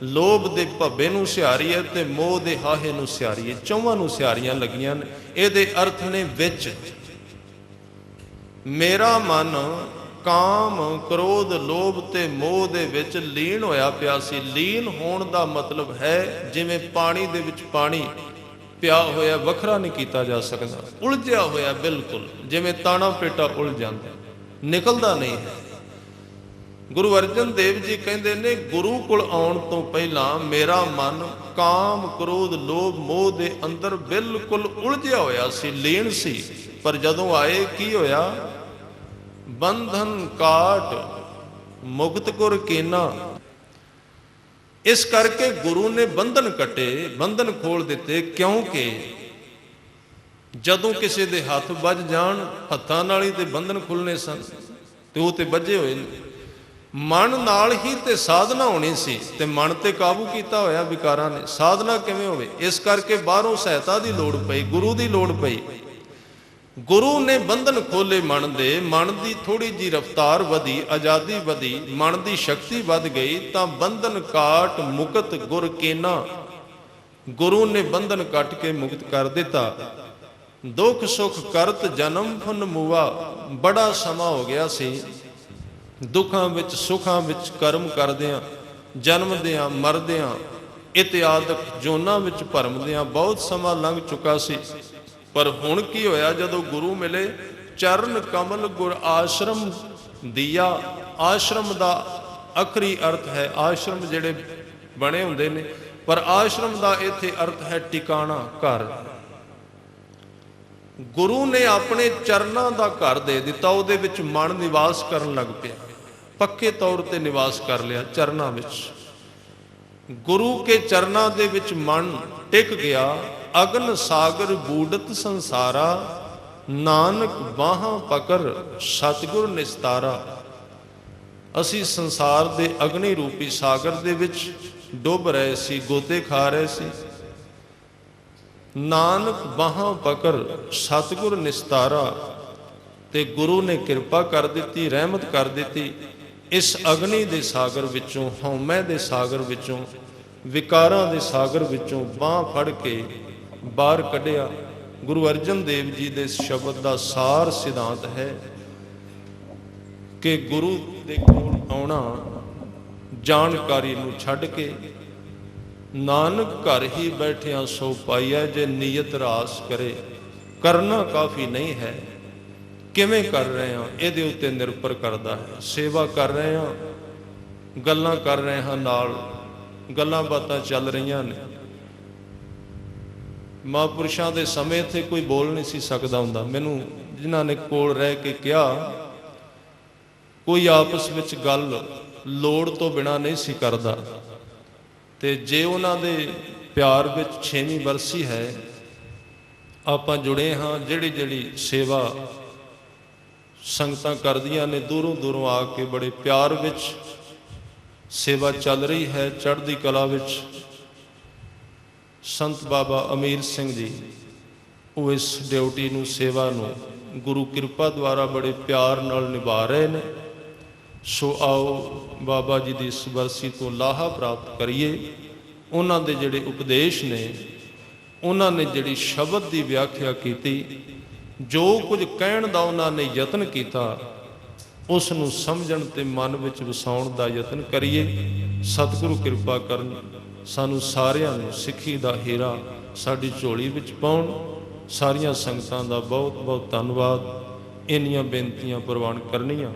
लोभ दे भब्बे नूं सिहारी है, ते मोह दे हाहे नूं सिहारी है। चौवां नूं सिहारियां लगियां ने। इहदे अर्थ ने विच मेरा मन काम क्रोध लोभ ते मोह दे विच लीन होया पिया सी। लीन होण दा मतलब है जिवें पानी दे विच पानी पिया होया वखरा नहीं किया जा सकता, उलझिया होया बिल्कुल, जिवें ताना पेटा उलझ जाता, निकलदा नहीं है। गुरु अर्जन देव जी कहते ने गुरु कोल आउण तो पहला मेरा मन काम क्रोध लोभ मोह दे अंदर बिल्कुल उलझिया होया सी, लीन सी। पर जदों आए की होया, बंधन काट मुक्त गुर कीना। इस करके गुरु ने बंधन कटे, बंधन खोल दिते। क्योंकि जदों किसी दे हथ बज जाण, हत्थां नाल ही ते बंधन खुलने सन, ते वो ते बजे होए ने। मन नाल ही ते साधना होनी सी, ते मन ते काबू किया होया विकारां ने। साधना किवें होवे? इस करके बाहरों सहायता की लोड़ पई, गुरु की लोड़ पई। गुरु ने बंधन खोले मन दे, मन की थोड़ी जी रफ्तार वधी, आज़ादी वधी, मन की शक्ति वध गई, तो बंधन काट मुकत गुर कीना। गुरु ने बंधन कट के मुक्त कर दिता। दुख सुख करत जन्म फन मुआ। बड़ा समा हो गया सी दुखां विच सुखां विच कर्म करदियां, जन्मदियां मरदियां, इत्यादक जोनां विच भरमदियां बहुत समा लंघ चुका सी। पर हुण की होया, जदों गुरु मिले, चरण कमल गुर आश्रम दिया। आश्रम दा आखरी अर्थ है, आश्रम जिहड़े बने हुंदे ने, पर आश्रम दा इत्थे अर्थ है टिकाणा, घर। गुरु ने अपने चरणों का घर दे दिता, उहदे विच मन निवास करन लग पिया, पक्के तौर पर निवास कर लिया चरणों विच। गुरु के चरणों दे विच मन टिक गया। अगन सागर बूडत संसारा, नानक बाहां पकर सतगुर निस्तारा। असी संसार दे अग्नि रूपी सागर दे विच डुब रहे सी, गोते खा रहे सी। नानक बाहां पकर सतगुर निस्तारा, ते गुरु ने कृपा कर दी, रहमत कर दी। इस अग्नि दे सागर विचों, हौमे दे सागर विचों, विकारां दे सागर विचों बांह फड़ के बाहर कढ़िया। गुरु अर्जन देव जी दे शब्द का सार सिद्धांत है कि गुरु दे कोल आउणा जानकारी नूं छड्ड के, नानक घर ही बैठिया सो पाइया, जे नीयत रास करे। करना काफ़ी नहीं है, किवें कर रहे हैं इहदे उत्ते निर्भर करता है। सेवा कर रहे हैं, गल्लां कर रहे हैं, नाल गल्लां बातां चल रही ने। महापुरुषां दे समय थे कोई बोल नहीं सी सकदा हुंदा। मैनूं जिन्हां ने कोल रह के कहा, कोई आपस विच गल लोड़ तो बिना नहीं सी करदा, ते जे उन्हां दे प्यार विच 6वीं बरसी है, आपां जुड़े हाँ। जिहड़ी जिहड़ी सेवा संगतां करदियां ने, दूरों दूरों आके बड़े प्यार विच सेवा चल रही है। चढ़दी कला विच संत बाबा अमीर सिंह जी वो इस ड्यूटी नूं, सेवा नूं गुरु कृपा द्वारा बड़े प्यार नाल निभा रहे ने। ਸੋ ਆਓ ਬਾਬਾ ਜੀ ਦੀ ਇਸ ਬਰਸੀ ਤੋਂ ਲਾਹਾ ਪ੍ਰਾਪਤ ਕਰੀਏ। ਉਹਨਾਂ ਦੇ ਜਿਹੜੇ ਉਪਦੇਸ਼ ਨੇ, ਉਹਨਾਂ ਨੇ ਜਿਹੜੀ ਸ਼ਬਦ ਦੀ ਵਿਆਖਿਆ ਕੀਤੀ, ਜੋ ਕੁਝ ਕਹਿਣ ਦਾ ਉਹਨਾਂ ਨੇ ਯਤਨ ਕੀਤਾ, ਉਸ ਨੂੰ ਸਮਝਣ ਤੇ ਮਨ ਵਿੱਚ ਵਸਾਉਣ ਦਾ ਯਤਨ ਕਰੀਏ। ਸਤਿਗੁਰੂ ਕਿਰਪਾ ਕਰਨ, ਸਾਨੂੰ ਸਾਰਿਆਂ ਨੂੰ ਸਿੱਖੀ ਦਾ ਹੀਰਾ ਸਾਡੀ ਝੋਲੀ ਵਿੱਚ ਪਾਉਣ। ਸਾਰੀਆਂ ਸੰਗਤਾਂ ਦਾ ਬਹੁਤ ਬਹੁਤ ਧੰਨਵਾਦ। ਇੰਨੀਆਂ ਬੇਨਤੀਆਂ ਪ੍ਰਵਾਨ ਕਰਨੀਆਂ।